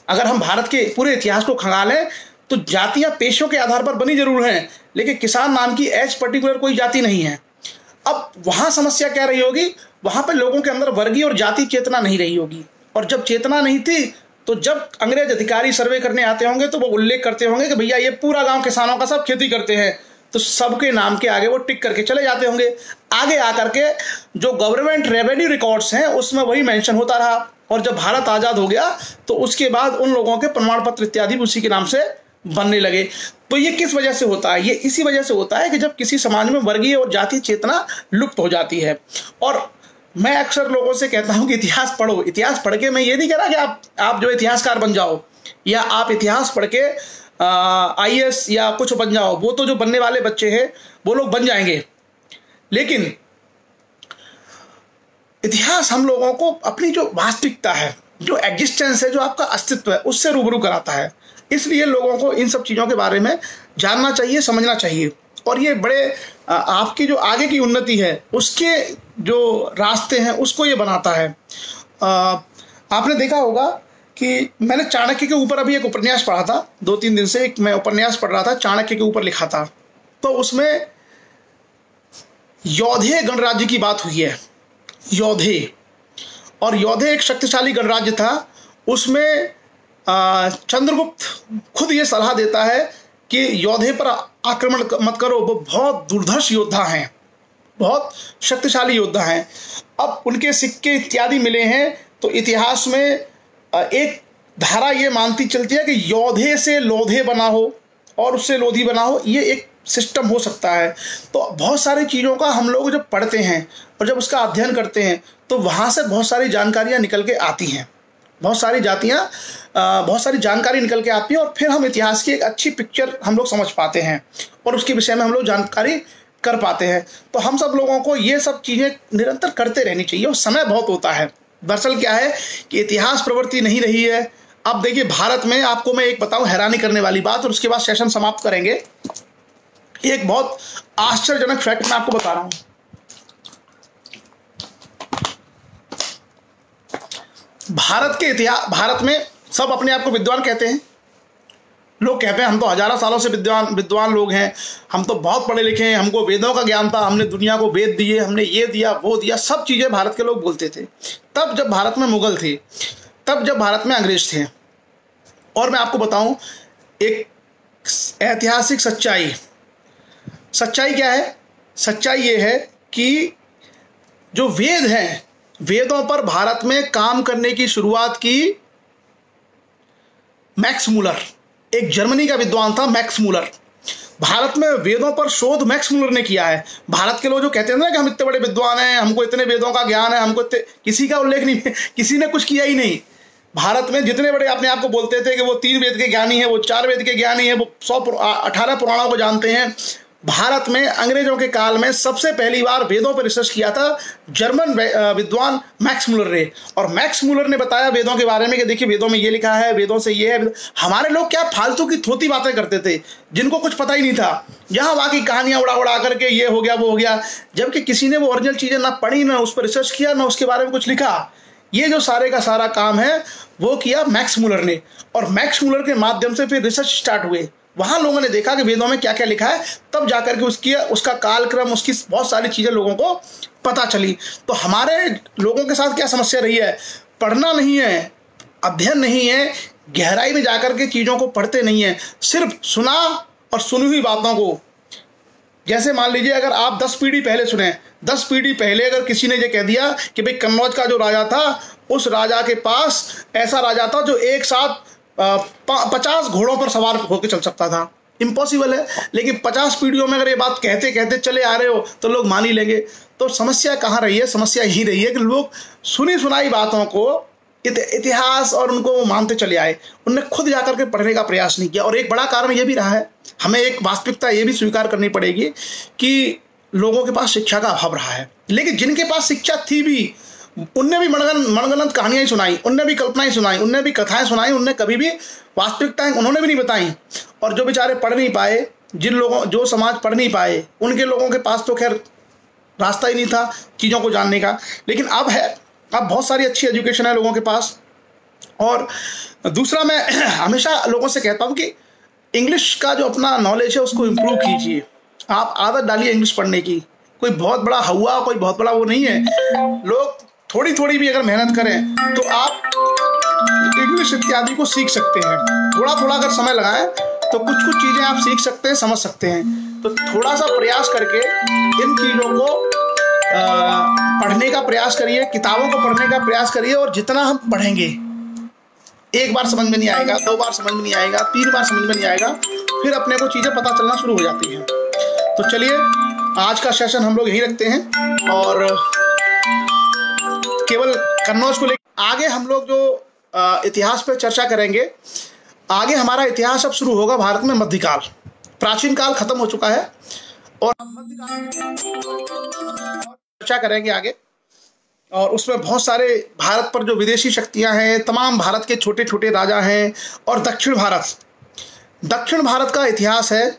अगर हम भारत के पूरे इतिहास को खंगालें तो जातियां पेशों के आधार पर बनी जरूर हैं, लेकिन किसान नाम की एज पर्टिकुलर कोई जाति नहीं है। अब वहां समस्या क्या रही होगी? वहां पर लोगों के अंदर वर्गीय और जाति चेतना नहीं रही होगी। और जब चेतना नहीं थी तो जब अंग्रेज अधिकारी सर्वे करने आते होंगे तो वो उल्लेख करते होंगे कि भैया ये पूरा गांव किसानों का, सब खेती करते हैं, तो सबके नाम के आगे वो टिक करके चले जाते होंगे। आगे आकर के जो गवर्नमेंट रेवेन्यू रिकॉर्ड्स हैं उसमें वही मेंशन होता रहा। और जब भारत आज़ाद हो गया तो उसके बाद उन लोगों के प्रमाण पत्र इत्यादि उसी के नाम से बनने लगे। तो ये किस वजह से होता है? ये इसी वजह से होता है कि जब किसी समाज में वर्गीय और जातीय चेतना लुप्त हो जाती है। और मैं अक्सर लोगों से कहता हूं कि इतिहास पढ़ो। इतिहास पढ़ के मैं ये नहीं कह रहा कि आप जो इतिहासकार बन जाओ या आप इतिहास पढ़ के IAS या कुछ बन जाओ। वो तो जो बनने वाले बच्चे हैं वो लोग बन जाएंगे, लेकिन इतिहास हम लोगों को अपनी जो वास्तविकता है, जो एग्जिस्टेंस है, जो आपका अस्तित्व है, उससे रूबरू कराता है। इसलिए लोगों को इन सब चीज़ों के बारे में जानना चाहिए, समझना चाहिए। और ये बड़े आपकी जो आगे की उन्नति है उसके जो रास्ते हैं उसको ये बनाता है। आपने देखा होगा कि मैंने चाणक्य के ऊपर अभी एक उपन्यास पढ़ा था, 2-3 दिन से एक मैं उपन्यास पढ़ रहा था, चाणक्य के ऊपर लिखा था। तो उसमें यौधेय गणराज्य की बात हुई है। यौधेय, और यौधेय एक शक्तिशाली गणराज्य था। उसमें चंद्रगुप्त खुद ये सलाह देता है कि यौधेय पर आक्रमण मत करो, वो बहुत दुर्धर्ष योद्धा हैं, बहुत शक्तिशाली योद्धा हैं। अब उनके सिक्के इत्यादि मिले हैं तो इतिहास में एक धारा ये मानती चलती है कि यौधेय से लोधे बना हो और उससे लोधी बना हो, ये एक सिस्टम हो सकता है। तो बहुत सारी चीज़ों का हम लोग जब पढ़ते हैं और जब उसका अध्ययन करते हैं तो वहाँ से बहुत सारी जानकारियाँ निकल के आती हैं, बहुत सारी जानकारी निकल के आती है। और फिर हम इतिहास की एक अच्छी पिक्चर हम लोग समझ पाते हैं और उसके विषय में हम लोग जानकारी कर पाते हैं। तो हम सब लोगों को ये सब चीज़ें निरंतर करते रहनी चाहिए। और समय बहुत होता है। दरअसल क्या है कि इतिहास प्रवृत्ति नहीं रही है। अब देखिए, भारत में आपको मैं एक बताऊं हैरानी करने वाली बात, और उसके बाद सेशन समाप्त करेंगे। एक बहुत आश्चर्यजनक फैक्ट मैं आपको बता रहा हूं। भारत में सब अपने आप को विद्वान कहते हैं। लोग कहते हैं हम तो हजारों सालों से विद्वान लोग हैं, हम तो बहुत पढ़े लिखे हैं, हमको वेदों का ज्ञान था, हमने दुनिया को वेद दिए, हमने ये दिया वो दिया, सब चीज़ें भारत के लोग बोलते थे। तब जब भारत में मुगल थे, तब जब भारत में अंग्रेज थे। और मैं आपको बताऊं एक ऐतिहासिक सच्चाई क्या है? सच्चाई ये है कि जो वेद हैं, वेदों पर भारत में काम करने की शुरुआत की मैक्स मूलर, एक जर्मनी का विद्वान था मैक्स मूलर। भारत में वेदों पर शोध मैक्स मूलर ने किया है। भारत के लोग जो कहते हैं ना कि हम इतने बड़े विद्वान हैं, हमको इतने वेदों का ज्ञान है, हमको किसी का उल्लेख नहीं, किसी ने कुछ किया ही नहीं। भारत में जितने बड़े अपने आप को बोलते थे कि वो 3 वेद के ज्ञानी है, वो 4 वेद के ज्ञानी है, वो 18 पुराणों को जानते हैं, भारत में अंग्रेजों के काल में सबसे पहली बार वेदों पर रिसर्च किया था जर्मन विद्वान मैक्स मूलर ने। और मैक्स मूलर ने बताया वेदों के बारे में कि देखिए वेदों में ये लिखा है, वेदों से ये है। हमारे लोग क्या फालतू की थोती बातें करते थे जिनको कुछ पता ही नहीं था, यहाँ वहाँ की कहानियां उड़ा उड़ा करके ये हो गया वो हो गया, जबकि किसी ने वो ओरिजिनल चीजें ना पढ़ी, ना उस पर रिसर्च किया, ना उसके बारे में कुछ लिखा। ये जो सारे का सारा काम है वो किया मैक्स मूलर ने। और मैक्स मूलर के माध्यम से फिर रिसर्च स्टार्ट हुए। वहां लोगों ने देखा कि वेदों में क्या क्या लिखा है, तब जाकर के उसका कालक्रम, उसकी बहुत सारी चीजें लोगों को पता चली। तो हमारे लोगों के साथ क्या समस्या रही है, पढ़ना नहीं है, अध्ययन नहीं है, गहराई में जाकर के चीजों को पढ़ते नहीं है, सिर्फ सुना और सुनी हुई बातों को। जैसे मान लीजिए अगर आप 10 पीढ़ी पहले सुने, 10 पीढ़ी पहले अगर किसी ने ये कह दिया कि भाई कन्नौज का जो राजा था, उस राजा के पास ऐसा राजा था जो एक साथ 50 घोड़ों पर सवार होकर चल सकता था, इम्पॉसिबल है। लेकिन 50 पीढ़ियों में अगर ये बात कहते कहते चले आ रहे हो तो लोग मान ही लेंगे। तो समस्या कहाँ रही है? समस्या यही रही है कि लोग सुनी सुनाई बातों को इतिहास और उनको मानते चले आए, उनने खुद जाकर के पढ़ने का प्रयास नहीं किया। और एक बड़ा कारण ये भी रहा है, हमें एक वास्तविकता ये भी स्वीकार करनी पड़ेगी कि लोगों के पास शिक्षा का अभाव रहा है। लेकिन जिनके पास शिक्षा थी भी, उनने भी मनगढ़ंत कहानियां ही सुनाई, उनने भी कल्पनाएं सुनाई, उनने भी कथाएं सुनाई, उनने कभी भी वास्तविकताएं उन्होंने भी नहीं बताई। और जो बेचारे पढ़ नहीं पाए, जो समाज पढ़ नहीं पाए, उनके लोगों के पास तो खैर रास्ता ही नहीं था चीज़ों को जानने का। लेकिन अब है, अब बहुत सारी अच्छी एजुकेशन है लोगों के पास। और दूसरा, मैं हमेशा लोगों से कहता हूँ कि इंग्लिश का जो अपना नॉलेज है उसको इम्प्रूव कीजिए। आप आदत डालिए इंग्लिश पढ़ने की। कोई बहुत बड़ा हुआ, कोई बहुत बड़ा वो नहीं है। लोग थोड़ी थोड़ी भी अगर मेहनत करें तो आप इंग्लिश इत्यादि को सीख सकते हैं। थोड़ा थोड़ा अगर समय लगाएं तो कुछ कुछ चीज़ें आप सीख सकते हैं, समझ सकते हैं। तो थोड़ा सा प्रयास करके इन चीज़ों को पढ़ने का प्रयास करिए, किताबों को पढ़ने का प्रयास करिए। और जितना हम पढ़ेंगे, एक बार समझ में नहीं आएगा, 2 बार समझ में नहीं आएगा, 3 बार समझ में नहीं आएगा, फिर अपने को चीज़ें पता चलना शुरू हो जाती हैं। तो चलिए आज का सेशन हम लोग यहीं रखते हैं और केवल कन्नौज को लेकर आगे हम लोग जो इतिहास पर चर्चा करेंगे। आगे हमारा इतिहास अब शुरू होगा भारत में मध्यकाल। प्राचीन काल खत्म हो चुका है और मध्यकाल चर्चा करेंगे आगे। और उसमें बहुत सारे भारत पर जो विदेशी शक्तियां हैं, तमाम भारत के छोटे छोटे राजा हैं, और दक्षिण भारत का इतिहास है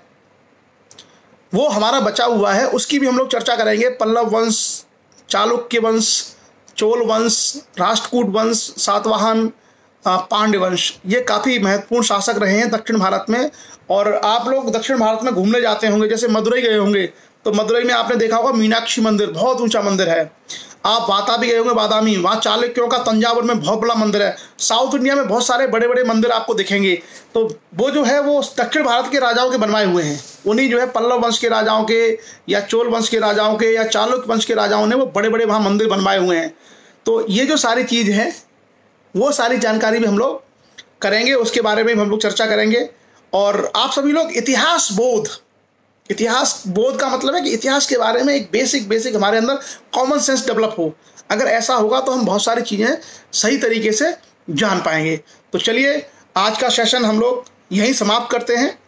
वो हमारा बचा हुआ है, उसकी भी हम लोग चर्चा करेंगे। पल्लव वंश, चालुक्य वंश, चोल वंश, राष्ट्रकूट वंश, सातवाहन, पांड्य वंश, ये काफ़ी महत्वपूर्ण शासक रहे हैं दक्षिण भारत में। और आप लोग दक्षिण भारत में घूमने जाते होंगे, जैसे मदुरई गए होंगे तो मदुरई में आपने देखा होगा मीनाक्षी मंदिर, बहुत ऊंचा मंदिर है। आप वाता भी गए होंगे, बादामी, वहाँ चालुक्यों का तंजावुर में बहुत बड़ा मंदिर है। साउथ इंडिया में बहुत सारे बड़े बड़े मंदिर आपको दिखेंगे। तो वो जो है वो दक्षिण भारत के राजाओं के बनवाए हुए हैं। उन्हीं जो है पल्लव वंश के राजाओं के, या चोल वंश के राजाओं के, या चालुक्य वंश के राजाओं ने वो बड़े बड़े वहाँ मंदिर बनवाए हुए हैं। तो ये जो सारी चीज़ है वो सारी जानकारी भी हम लोग करेंगे, उसके बारे में हम लोग चर्चा करेंगे। और आप सभी लोग इतिहास बोध का मतलब है कि इतिहास के बारे में एक बेसिक हमारे अंदर कॉमन सेंस डेवलप हो। अगर ऐसा होगा तो हम बहुत सारी चीज़ें सही तरीके से जान पाएंगे। तो चलिए आज का सेशन हम लोग यहीं समाप्त करते हैं।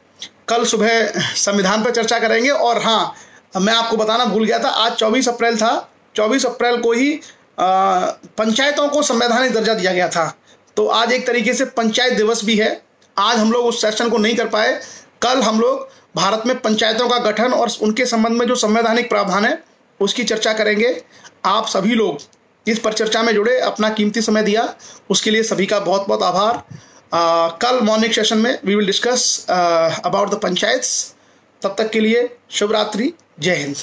कल सुबह संविधान पर चर्चा करेंगे। और हाँ, मैं आपको बताना भूल गया था, आज 24 अप्रैल था। 24 अप्रैल को ही पंचायतों को संवैधानिक दर्जा दिया गया था। तो आज एक तरीके से पंचायत दिवस भी है। आज हम लोग उस सेशन को नहीं कर पाए। कल हम लोग भारत में पंचायतों का गठन और उनके संबंध में जो संवैधानिक प्रावधान है उसकी चर्चा करेंगे। आप सभी लोग इस पर चर्चा में जुड़े, अपना कीमती समय दिया, उसके लिए सभी का बहुत बहुत आभार। कल मॉर्निंग सेशन में we will discuss about the panchayats. तब तक के लिए शुभ रात्रि, जय हिंद।